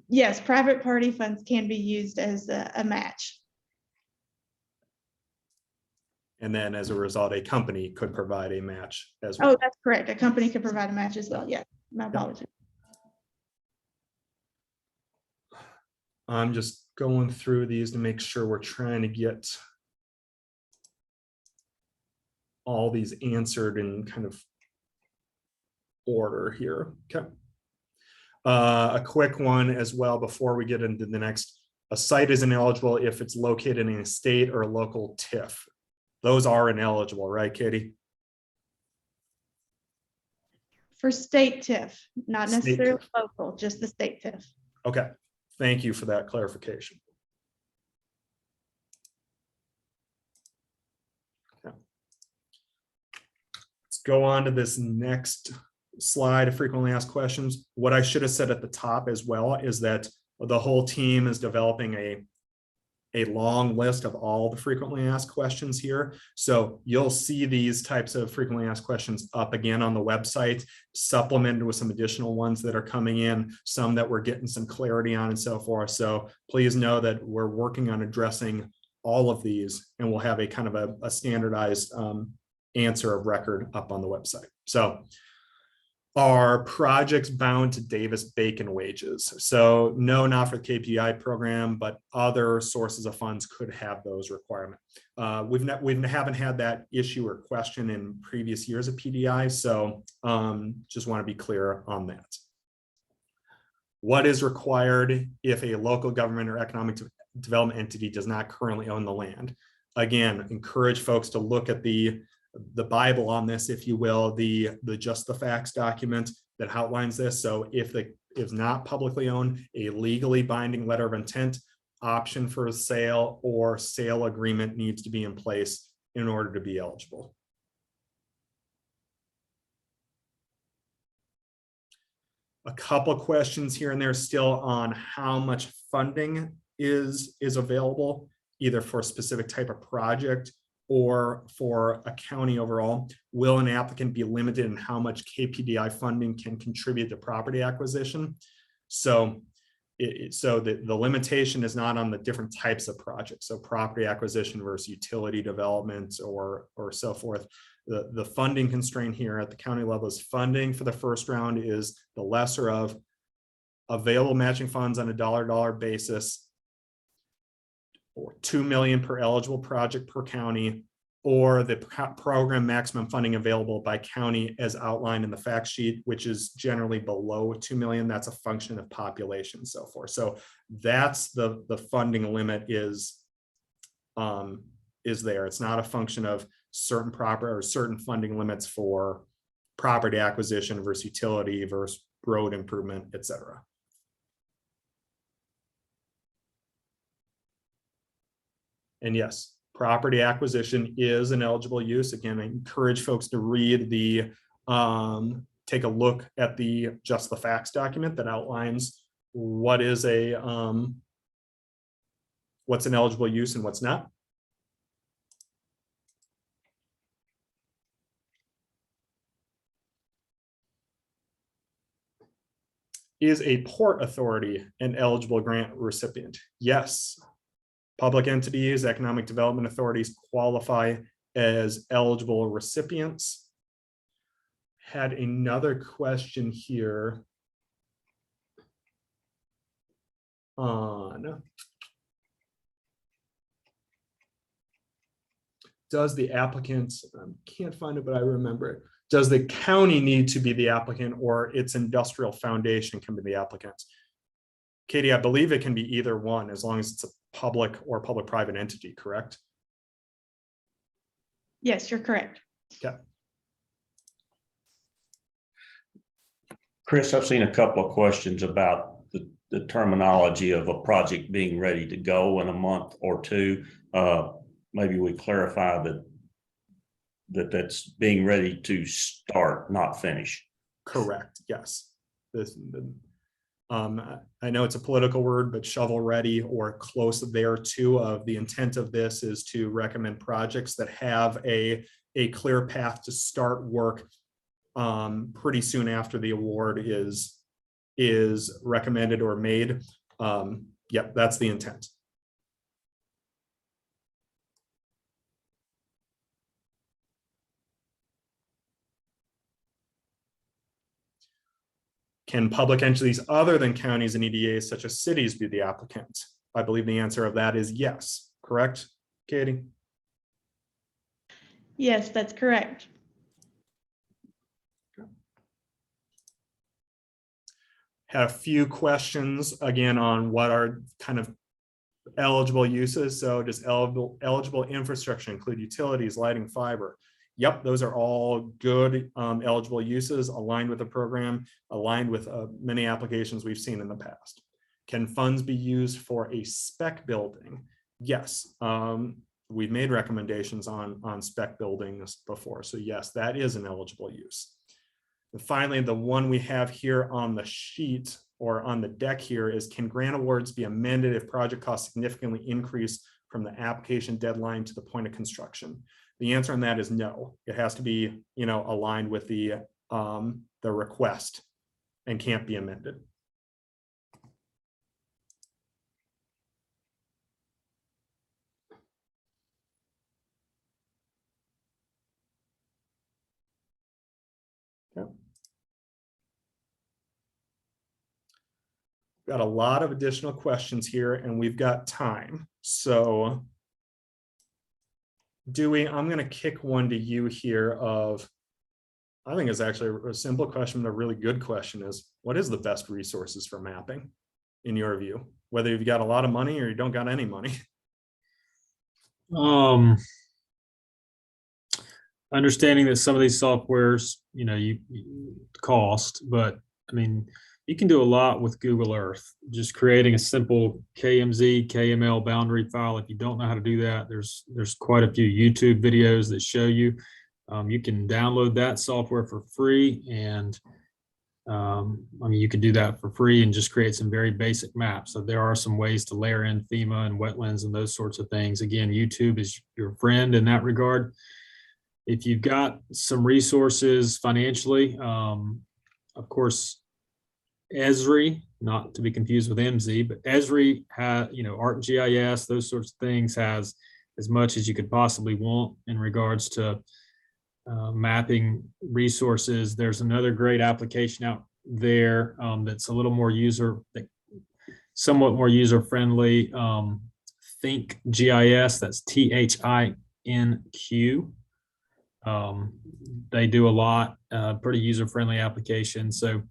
Yes, private party funds can be used as a match. And then as a result, a company could provide a match as well. Oh, that's correct. A company could provide a match as well. Yeah, my apologies. I'm just going through these to make sure we're trying to get all these answered in kind of order here. Okay. A quick one as well before we get into the next. A site is ineligible if it's located in a state or local TIF. Those are ineligible, right, Katie? For state TIF, not State necessarily TIF. local, just the state TIF. Okay, thank you for that clarification. Okay. Let's go on to this next slide of frequently asked questions. What I should have said at the top as well is that the whole team is developing a long list of all the frequently asked questions here. So you'll see these types of frequently asked questions up again on the website, supplemented with some additional ones that are coming in, some that we're getting some clarity on and so forth. So please know that we're working on addressing all of these, and we'll have a kind of a standardized answer of record up on the website. So are projects bound to Davis-Bacon wages? So no, not for the KPI program, but other sources of funds could have those requirements. We haven't had that issue or question in previous years of PDI, so just want to be clear on that. What is required if a local government or economic development entity does not currently own the land? Again, encourage folks to look at the Bible on this, if you will, the Just the Facts document that outlines this. So if it's not publicly owned, a legally binding letter of intent, option for a sale, or sale agreement needs to be in place in order to be eligible. A couple of questions here and there still on how much funding is available, either for a specific type of project or for a county overall. Will an applicant be limited in how much KPDI funding can contribute to property acquisition? So, the limitation is not on the different types of projects. So property acquisition versus utility development or so forth. The funding constraint here at the county level is funding for the first round is the lesser of available matching funds on a dollar basis, or $2 million per eligible project per county, or the program maximum funding available by county as outlined in the fact sheet, which is generally below 2 million. That's a function of population and so forth. So that's the funding limit is there. It's not a function of certain certain funding limits for property acquisition versus utility versus road improvement, et cetera. And yes, property acquisition is an eligible use. Again, I encourage folks to read take a look at the Just the Facts document that outlines what is what's an eligible use and what's not. Is a port authority an eligible grant recipient? Yes. Public entities, economic development authorities qualify as eligible recipients. Had another question here on, does the applicant, can't find it, but I remember it. Does the county need to be the applicant, or its industrial foundation can be the applicant? Katie, I believe it can be either one as long as it's a public or public-private entity, correct? Yes, you're correct. Okay. Chris, I've seen a couple of questions about the terminology of a project being ready to go in a month or two. Maybe we clarify that's being ready to start, not finish. Correct, yes. I know it's a political word, but shovel ready or close there too of the intent of this is to recommend projects that have a clear path to start work pretty soon after the award is recommended or made. Yep, that's the intent. Can public entities other than counties and EDAs such as cities be the applicant? I believe the answer of that is yes, correct, Katie? Yes, that's correct. Have a few questions again on what are kind of eligible uses. So does eligible infrastructure include utilities, lighting, fiber? Yep, those are all good eligible uses aligned with the program, aligned with many applications we've seen in the past. Can funds be used for a spec building? Yes, we've made recommendations on spec buildings before. So yes, that is an eligible use. And finally, the one we have here on the sheet or on the deck here is, can grant awards be amended if project costs significantly increase from the application deadline to the point of construction? The answer on that is no. It has to be, aligned with the request and can't be amended. Okay. Got a lot of additional questions here and we've got time. So Dewey, I'm going to kick one to you here of, I think it's actually a simple question, but a really good question is, what is the best resources for mapping in your view? Whether you've got a lot of money or you don't got any money. Understanding that some of these softwares, you cost, but I mean, you can do a lot with Google Earth. Just creating a simple KMZ, KML boundary file. If you don't know how to do that, there's quite a few YouTube videos that show you. You can download that software for free, and you can do that for free and just create some very basic maps. So there are some ways to layer in FEMA and wetlands and those sorts of things. Again, YouTube is your friend in that regard. If you've got some resources financially, of course, Esri, not to be confused with MZ, but Esri has, ArcGIS, those sorts of things, has as much as you could possibly want in regards to mapping resources. There's another great application out there that's a little more somewhat more user friendly. Think GIS, that's THINQ. They do a lot, pretty user friendly application. So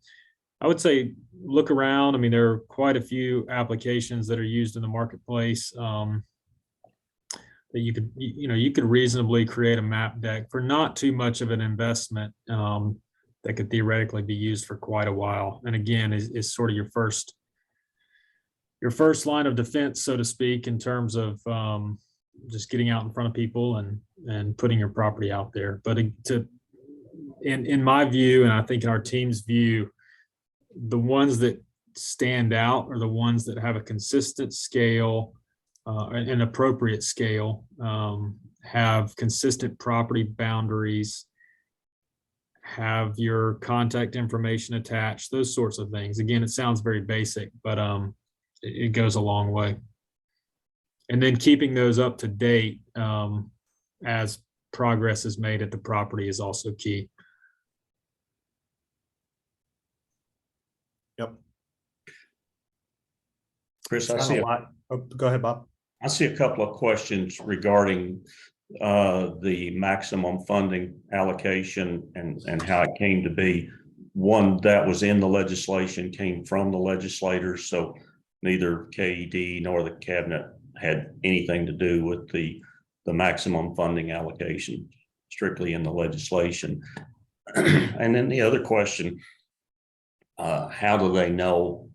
I would say look around. I mean, there are quite a few applications that are used in the marketplace that you could reasonably create a map deck for not too much of an investment that could theoretically be used for quite a while. And again, is sort of your first line of defense, so to speak, in terms of just getting out in front of people and putting your property out there. But in my view, and I think in our team's view, the ones that stand out are the ones that have a consistent scale, an appropriate scale, have consistent property boundaries, have your contact information attached, those sorts of things. Again, it sounds very basic, but it goes a long way. And then keeping those up to date as progress is made at the property is also key. Yep. Chris, I Got see a lot. Oh, go ahead, Bob. I see a couple of questions regarding the maximum funding allocation and how it came to be. One that was in the legislation came from the legislators, so neither KED nor the cabinet had anything to do with the maximum funding allocation, strictly in the legislation. And then the other question, how do they know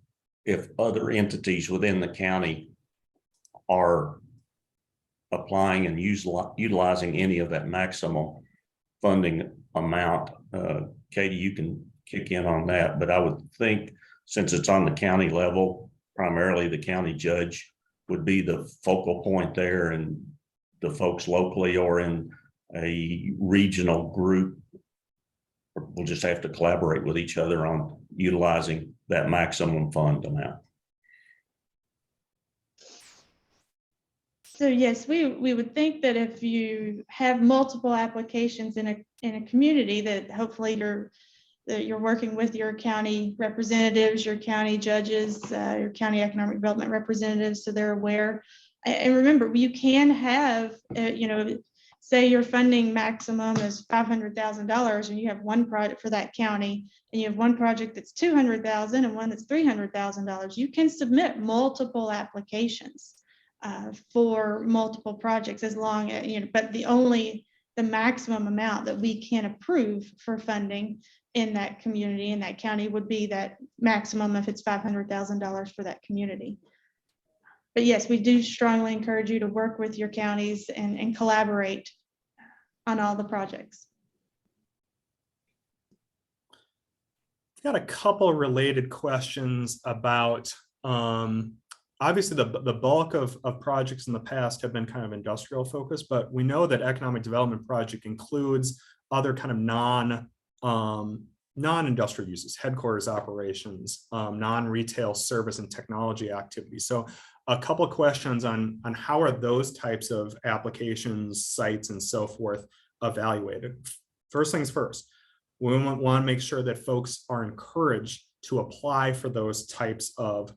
if other entities within the county are applying and utilizing any of that maximum funding amount? Katie, you can kick in on that, but I would think since it's on the county level, primarily the county judge would be the focal point there, and the folks locally or in a regional group will just have to collaborate with each other on utilizing that maximum fund amount. So yes, we would think that if you have multiple applications in a community, that hopefully you're working with your county representatives, your county judges, your county economic development representatives, so they're aware. And remember, you can have, say your funding maximum is $500,000 and you have one project for that county, and you have one project that's $200,000 and one that's $300,000. You can submit multiple applications for multiple projects, as long as, but the maximum amount that we can approve for funding in that community, in that county, would be that maximum if it's $500,000 for that community. But yes, we do strongly encourage you to work with your counties and collaborate on all the projects. I've got a couple related questions about, obviously the bulk of projects in the past have been kind of industrial focused, but we know that economic development project includes other kind of non-industrial uses, headquarters operations, non-retail service and technology activities. So a couple of questions on how are those types of applications, sites, and so forth evaluated. First things first, we want to make sure that folks are encouraged to apply for those types of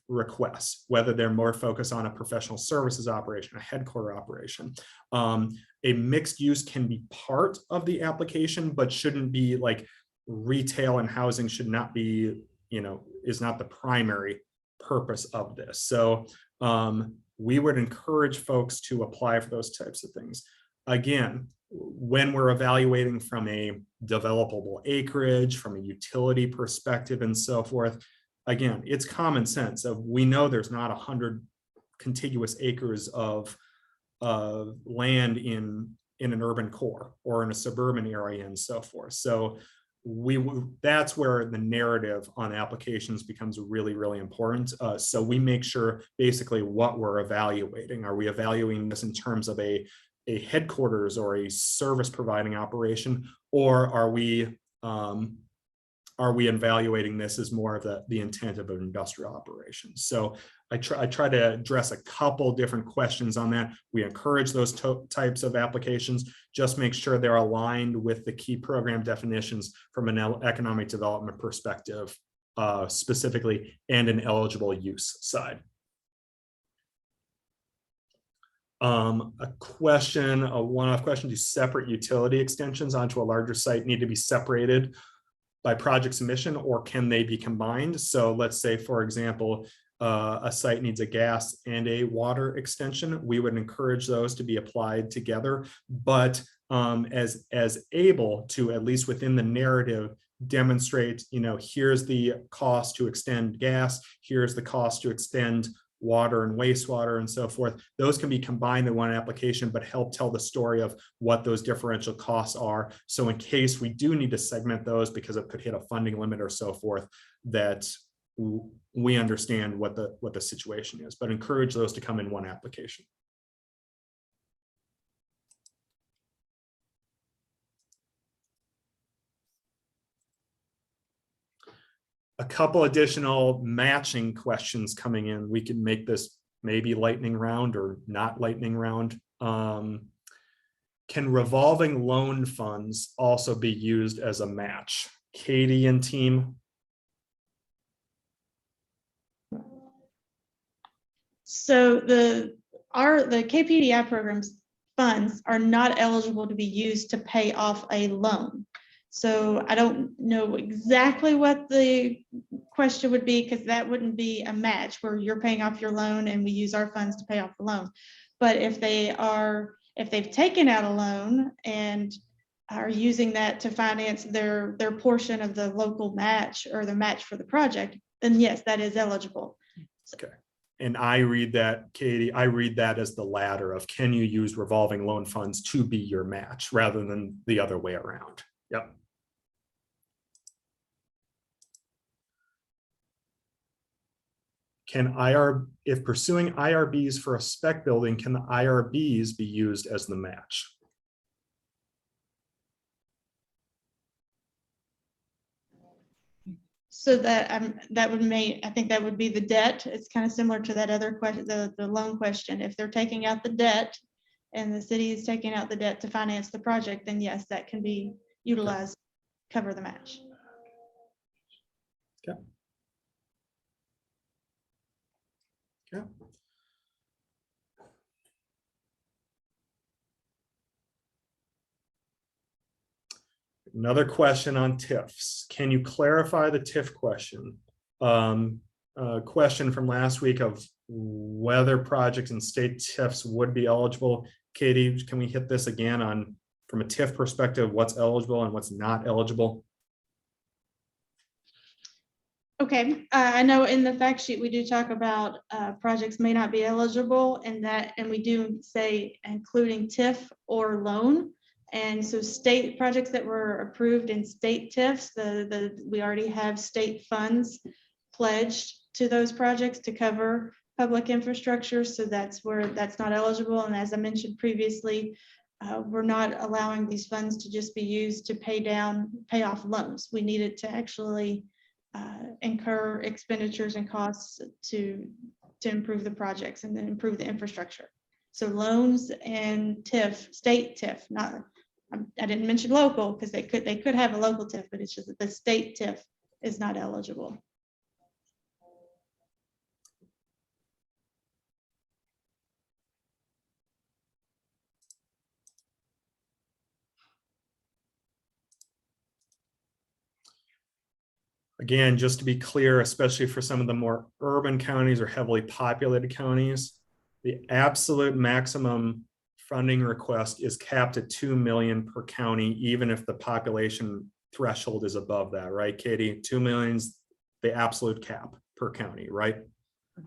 requests, whether they're more focused on a professional services operation, a headquarter operation. A mixed use can be part of the application, but shouldn't be like retail and housing should not be, is not the primary purpose of this. So we would encourage folks to apply for those types of things. Again, when we're evaluating from a developable acreage, from a utility perspective and so forth, again, it's common sense of, we know there's not 100 contiguous acres of land in an urban core or in a suburban area and so forth. So that's where the narrative on applications becomes really, really important. So we make sure basically what we're evaluating. Are we evaluating this in terms of a headquarters or a service providing operation, or are we evaluating this as more of the intent of an industrial operation? So I try to address a couple different questions on that. We encourage those types of applications. Just make sure they're aligned with the key program definitions from an economic development perspective, specifically, and an eligible use side. A one-off question: do separate utility extensions onto a larger site need to be separated by project submission, or can they be combined? So let's say, for example, a site needs a gas and a water extension. We would encourage those to be applied together, but as able to, at least within the narrative, demonstrate, here's the cost to extend gas, here's the cost to extend water and wastewater and so forth. Those can be combined in one application, but help tell the story of what those differential costs are. So in case we do need to segment those because it could hit a funding limit or so forth, that we understand what the situation is, but encourage those to come in one application. A couple additional matching questions coming in. We can make this maybe lightning round or not lightning round. Can revolving loan funds also be used as a match? Katie and team. So the KPDI programs funds are not eligible to be used to pay off a loan. So I don't know exactly what the question would be, because that wouldn't be a match where you're paying off your loan and we use our funds to pay off the loan. But if they've taken out a loan and are using that to finance their portion of the local match or the match for the project, then yes, that is eligible. Okay. And I read that, Katie, I read that as the latter of, can you use revolving loan funds to be your match rather than the other way around? Yep. If pursuing IRBs for a spec building, can the IRBs be used as the match? So that would make, I think that would be the debt. It's kind of similar to that other question, the loan question. If they're taking out the debt and the city is taking out the debt to finance the project, then yes, that can be utilized, cover the match. Okay. Okay. Another question on TIFs. Can you clarify the TIF question? Question from last week of whether projects in state TIFs would be eligible. Katie, can we hit this again on, from a TIF perspective, what's eligible and what's not eligible? Okay, I know in the fact sheet, we do talk about projects may not be eligible and we do say including TIF or loan. And so state projects that were approved in state TIFs, we already have state funds pledged to those projects to cover public infrastructure. So that's where that's not eligible. And as I mentioned previously, we're not allowing these funds to just be used to pay off loans. We need it to actually incur expenditures and costs to improve the projects and then improve the infrastructure. So loans and TIF, state TIF, not, I didn't mention local because they could have a local TIF, but it's just that the state TIF is not eligible. Again, just to be clear, especially for some of the more urban counties or heavily populated counties, the absolute maximum funding request is capped at 2 million per county, even if the population threshold is above that, right, Katie? 2 million is the absolute cap per county, right?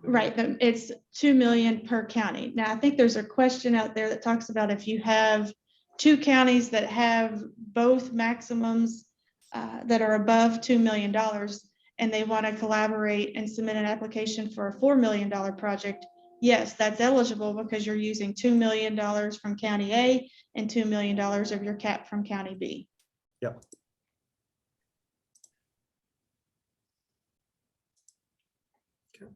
Right, it's 2 million per county. Now, I think there's a question out there that talks about if you have two counties that have both maximums that are above $2 million and they want to collaborate and submit an application for a $4 million project, yes, that's eligible because you're using $2 million from County A and $2 million of your cap from County B. Yep. Okay.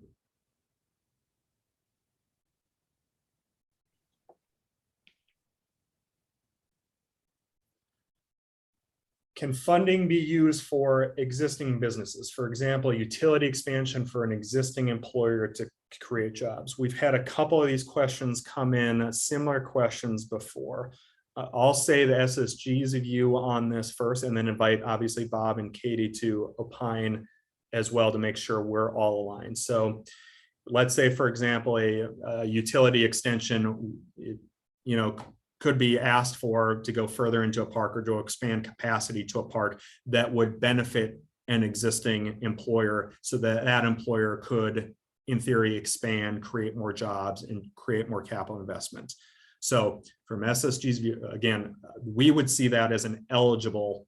Can funding be used for existing businesses? For example, utility expansion for an existing employer to create jobs. We've had a couple of these questions come in, similar questions before. I'll say the SSG's view on this first, and then invite obviously Bob and Katie to opine as well to make sure we're all aligned. So let's say, for example, a utility extension, could be asked for to go further into a park or to expand capacity to a park that would benefit an existing employer so that that employer could, in theory, expand, create more jobs and create more capital investment. So from SSG's view, again, we would see that as an eligible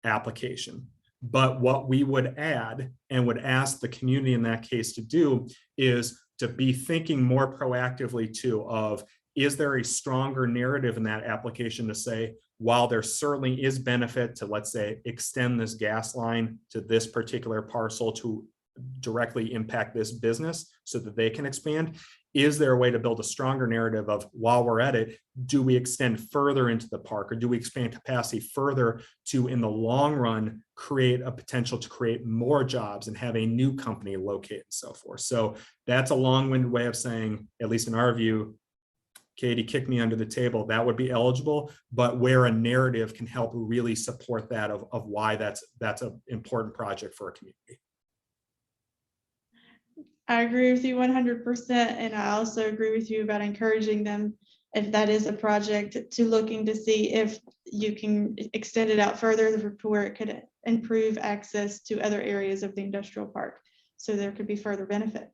application. But what we would add and would ask the community in that case to do is to be thinking more proactively too of, is there a stronger narrative in that application to say, while there certainly is benefit to, let's say, extend this gas line to this particular parcel to directly impact this business so that they can expand, is there a way to build a stronger narrative of, while we're at it, do we extend further into the park or do we expand capacity further to, in the long run, create a potential to create more jobs and have a new company located and so forth. So that's a long-winded way of saying, at least in our view, Katie, kick me under the table, that would be eligible, but where a narrative can help really support that of why that's an important project for a community. I agree with you 100%. And I also agree with you about encouraging them, if that is a project, to looking to see if you can extend it out further to where it could improve access to other areas of the industrial park. So there could be further benefit.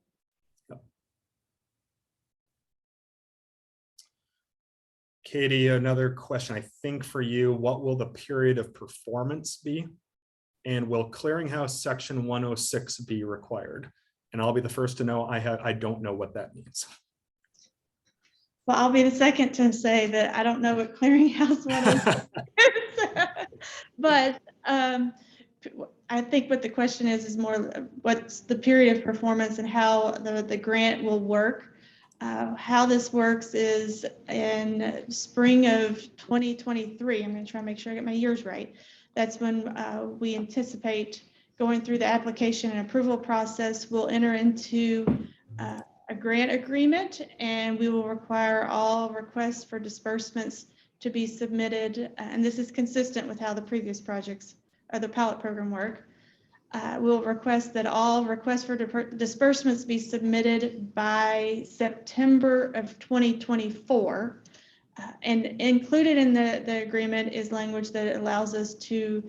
Katie, another question, I think for you, what will the period of performance be? And will clearinghouse section 106 be required? And I'll be the first to know I don't know what that means. Well, I'll be the second to say that I don't know what clearinghouse one is. But I think what the question is more what's the period of performance and how the grant will work. How this works is in spring of 2023. I'm going to try and make sure I get my years right. That's when we anticipate going through the application and approval process. We'll enter into a grant agreement, and we will require all requests for disbursements to be submitted. And this is consistent with how the previous projects or the pilot program work. We'll request that all requests for disbursements be submitted by September of 2024. And included in the agreement is language that allows us to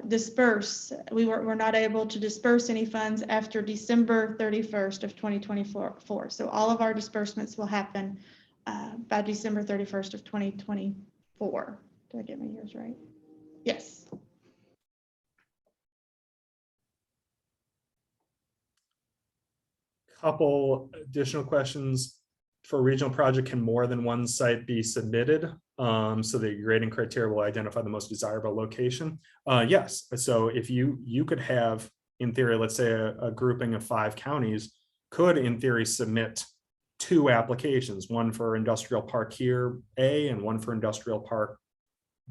disperse. We're not able to disperse any funds after December 31st of 2024. So all of our disbursements will happen by December 31st of 2024. Did I get my years right? Yes. Couple additional questions. For a regional project, can more than one site be submitted? So the grading criteria will identify the most desirable location. Yes, so if you could have, in theory, let's say a grouping of 5 counties could in theory submit 2 applications, one for industrial park here A and one for industrial park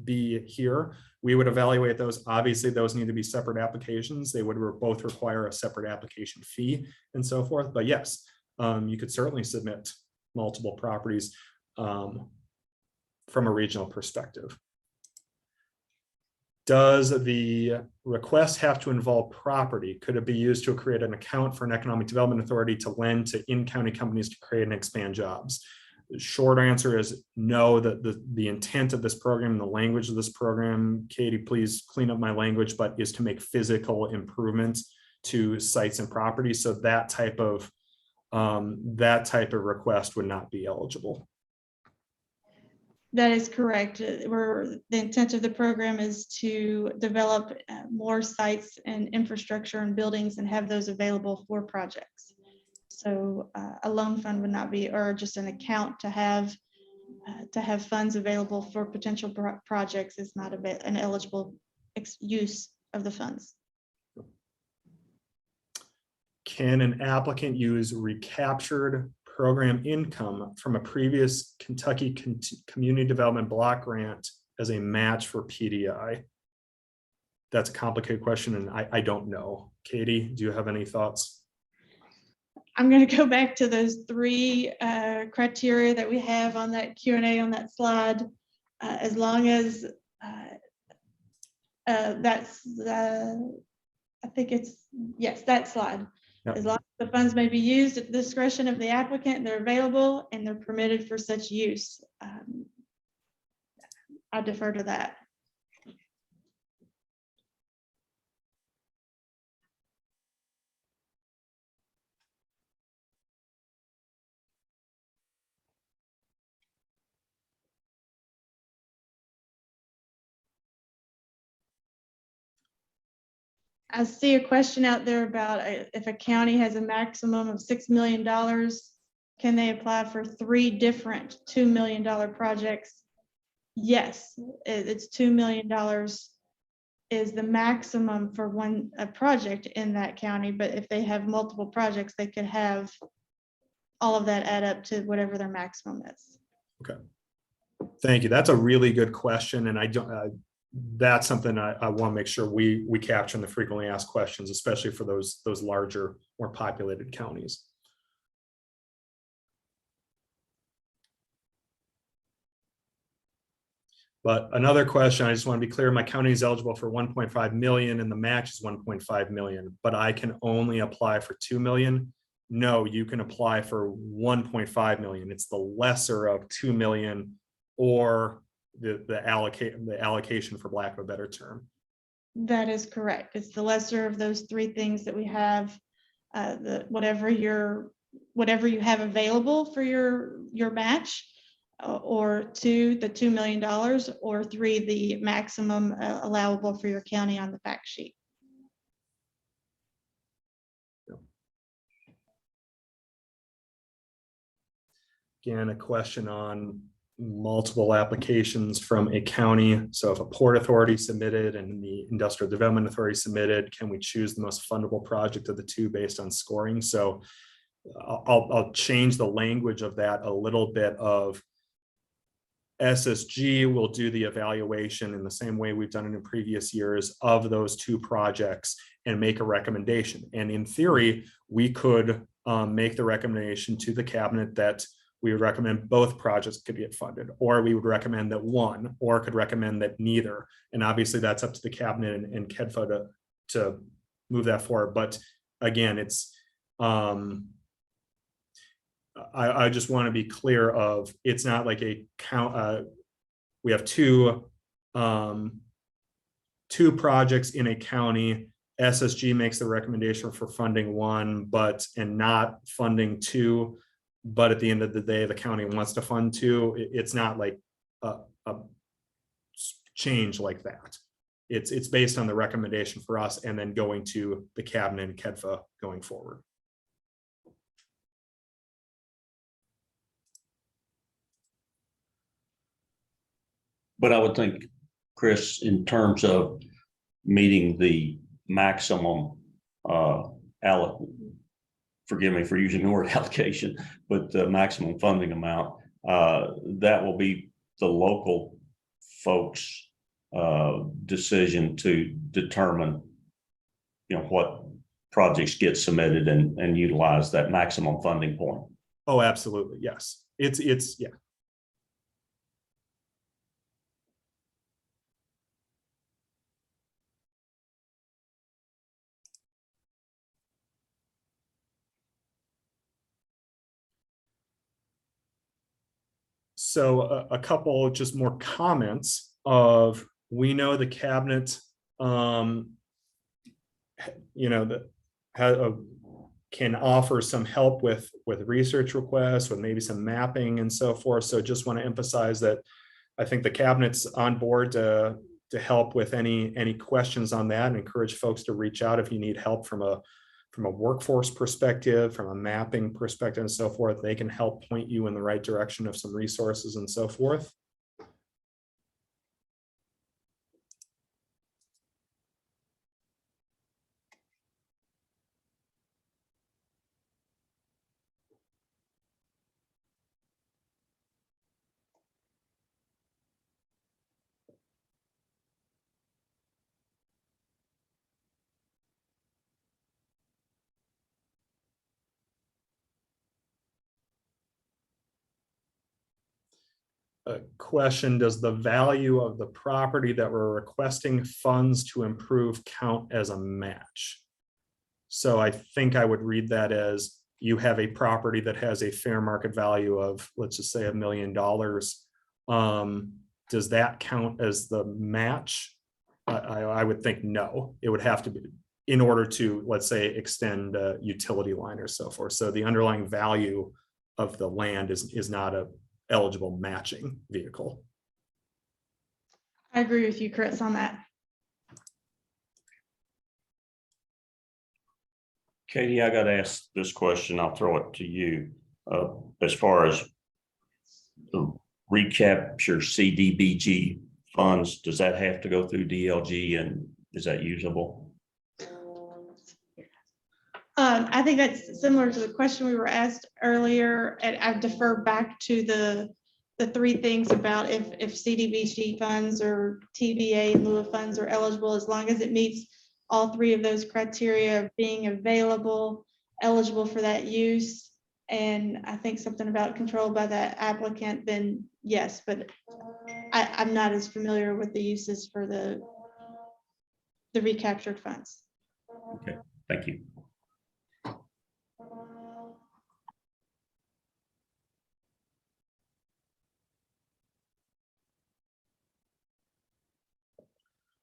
B here. We would evaluate those. Obviously, those need to be separate applications. They would both require a separate application fee and so forth. But yes, you could certainly submit multiple properties from a regional perspective. Does the request have to involve property? Could it be used to create an account for an economic development authority to lend to in-county companies to create and expand jobs? The short answer is no. That the intent of this program, the language of this program, Katie, please clean up my language, but is to make physical improvements to sites and properties. So that type of request would not be eligible. That is correct. The intent of the program is to develop more sites and infrastructure and buildings and have those available for projects. So a loan fund would not be, or just an account to have funds available for potential projects is not an eligible use of the funds. Can an applicant use recaptured program income from a previous Kentucky Community Development Block Grant as a match for PDI? That's a complicated question, and I don't know. Katie, do you have any thoughts? I'm going to go back to those 3 criteria that we have on that Q&A on that slide. As long as that's, I think it's, yes, that slide. Yep. As long as the funds may be used at the discretion of the applicant, they're available and they're permitted for such use. I defer to that. I see a question out there about if a county has a maximum of $6 million, can they apply for 3 different $2 million projects? Yes, it's $2 million is the maximum for a project in that county. But if they have multiple projects, they could have all of that add up to whatever their maximum is. Okay. Thank you. That's a really good question. And I don't, that's something I want to make sure we capture in the frequently asked questions, especially for those larger, more populated counties. But another question, I just want to be clear, my county is eligible for 1.5 million and the match is 1.5 million, but I can only apply for 2 million. No, you can apply for 1.5 million. It's the lesser of 2 million or the allocation, for lack of a better term. That is correct. It's the lesser of those 3 things that we have. Whatever you have available for your match, or 2, the $2 million, or 3, the maximum allowable for your county on the fact sheet. Again, a question on multiple applications from a county. So if a port authority submitted and the industrial development authority submitted, can we choose the most fundable project of the two based on scoring? So I'll change the language of that a little bit. Of SSG will do the evaluation in the same way we've done it in previous years of those two projects and make a recommendation. And in theory, we could make the recommendation to the cabinet that we would recommend both projects could get funded, or we would recommend that one, or could recommend that neither. And obviously that's up to the cabinet and KEDFA to move that forward. But again, it's I just want to be clear of, it's not like a count. We have two projects in a county. SSG makes the recommendation for funding one, and not funding two. But at the end of the day, the county wants to fund two. It's not like a change like that. It's based on the recommendation for us and then going to the cabinet and KEDFA going forward. But I would think, Chris, in terms of meeting the maximum forgive me for using the word allocation, but the maximum funding amount, that will be the local folks' decision to determine, what projects get submitted and utilize that maximum funding point. Oh, absolutely. Yes. It's yeah. So a couple just more comments of, we know the cabinet, that can offer some help with research requests, with maybe some mapping and so forth. So just want to emphasize that I think the cabinet's on board to help with any questions on that, and encourage folks to reach out if you need help from a workforce perspective, from a mapping perspective and so forth. They can help point you in the right direction of some resources and so forth. Question, does the value of the property that we're requesting funds to improve count as a match? So I think I would read that as, you have a property that has a fair market value of, let's just say, $1 million. Does that count as the match? I would think no. It would have to be in order to, let's say, extend a utility line or so forth. So the underlying value of the land is not a eligible matching vehicle. I agree with you, Chris, on that. Katie, I got to ask this question. I'll throw it to you. As far as the recapture CDBG funds, does that have to go through DLG, and is that usable? I think that's similar to the question we were asked earlier, and I defer back to the three things about if CDBG funds or TBA in lieu of funds are eligible, as long as it meets all three of those criteria of being available, eligible for that use, and I think something about controlled by the applicant, then yes, but I'm not as familiar with the uses for the recaptured funds. Okay, thank you.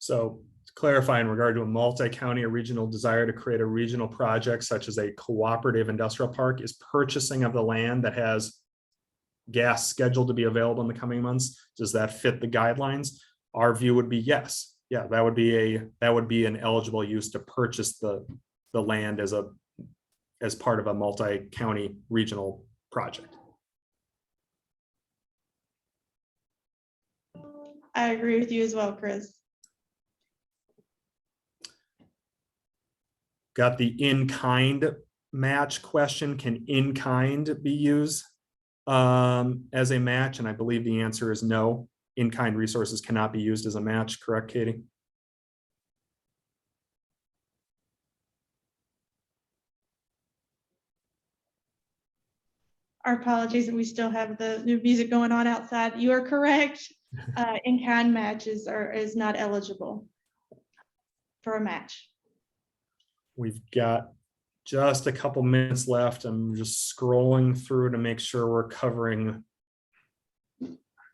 So to clarify, in regard to a multi-county or regional desire to create a regional project such as a cooperative industrial park, is purchasing of the land that has gas scheduled to be available in the coming months, does that fit the guidelines? Our view would be yes. Yeah, that would be an eligible use to purchase the land as part of a multi-county regional project. I agree with you as well, Chris. Got the in-kind match question. Can in-kind be used as a match? And I believe the answer is no. In-kind resources cannot be used as a match, correct, Katie? Our apologies, we still have the new music going on outside. You are correct. In-kind matches is not eligible for a match. We've got just a couple minutes left. I'm just scrolling through to make sure we're covering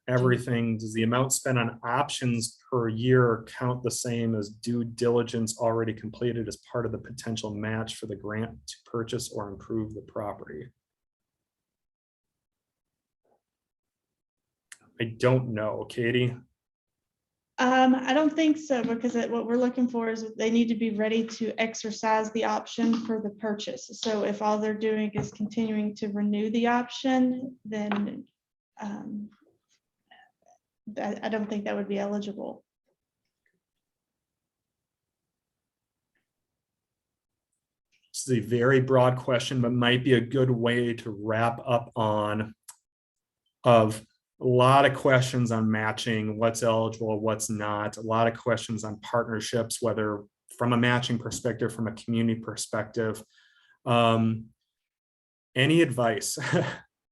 everything. Does the amount spent on options per year count the same as due diligence already completed as part of the potential match for the grant to purchase or improve the property? I don't know, Katie. I don't think so, because what we're looking for is they need to be ready to exercise the option for the purchase. So if all they're doing is continuing to renew the option, then I don't think that would be eligible. This is a very broad question, but might be a good way to wrap up on of a lot of questions on matching, what's eligible, what's not, a lot of questions on partnerships, whether from a matching perspective, from a community perspective. Any advice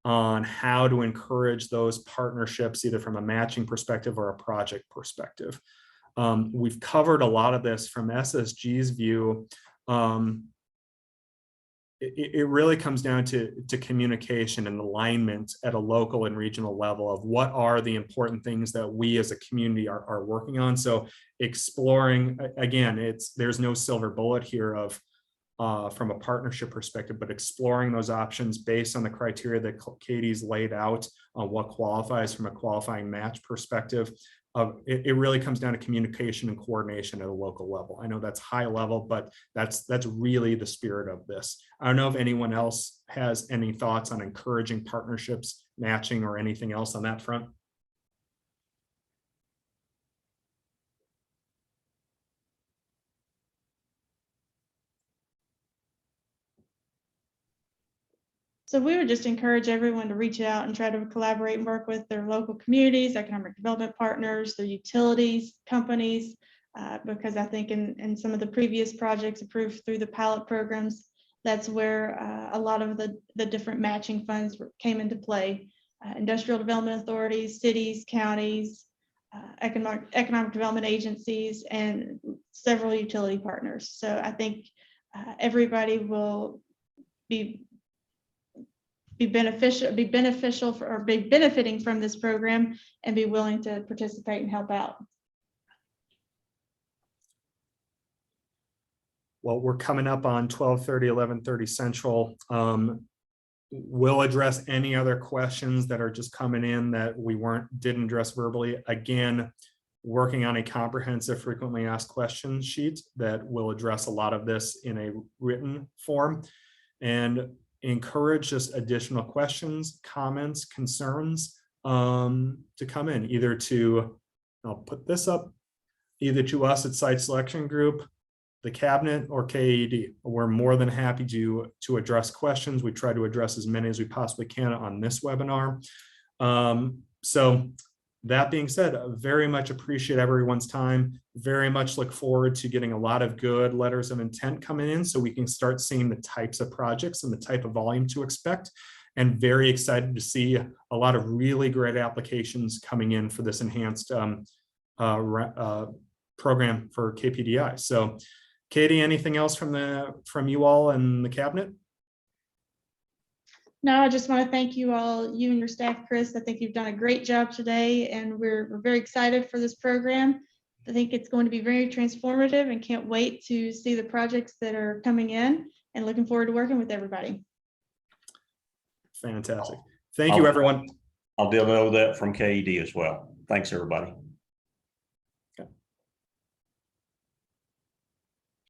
on how to encourage those partnerships, either from a matching perspective or a project perspective? We've covered a lot of this from SSG's view. It really comes down to communication and alignment at a local and regional level of what are the important things that we as a community are working on. So exploring, again, there's no silver bullet here of from a partnership perspective, but exploring those options based on the criteria that Katie's laid out on what qualifies from a qualifying match perspective. It really comes down to communication and coordination at a local level. I know that's high level, but that's really the spirit of this. I don't know if anyone else has any thoughts on encouraging partnerships, matching, or anything else on that front. So we would just encourage everyone to reach out and try to collaborate and work with their local communities, economic development partners, their utilities companies, because I think in some of the previous projects approved through the pilot programs, that's where a lot of the different matching funds came into play. Industrial development authorities, cities, counties, economic development agencies, and several utility partners. So I think everybody will be beneficial or be benefiting from this program and be willing to participate and help out. Well, we're coming up on 12:30, 11:30 Central. We'll address any other questions that are just coming in that we didn't address verbally. Again, working on a comprehensive frequently asked questions sheet that will address a lot of this in a written form, and encourage just additional questions, comments, concerns to come in, either to, I'll put this up, either to us at Site Selection Group, the cabinet, or KAED. We're more than happy to address questions. We try to address as many as we possibly can on this webinar. So that being said, I very much appreciate everyone's time. Very much look forward to getting a lot of good letters of intent coming in so we can start seeing the types of projects and the type of volume to expect. And very excited to see a lot of really great applications coming in for this enhanced program for KPDI. So Katie, anything else from you all and the cabinet? No, I just want to thank you all, you and your staff, Chris. I think you've done a great job today, and we're very excited for this program. I think it's going to be very transformative and can't wait to see the projects that are coming in, and looking forward to working with everybody. Fantastic. Thank you, everyone. I'll deal with that from KED as well. Thanks, everybody.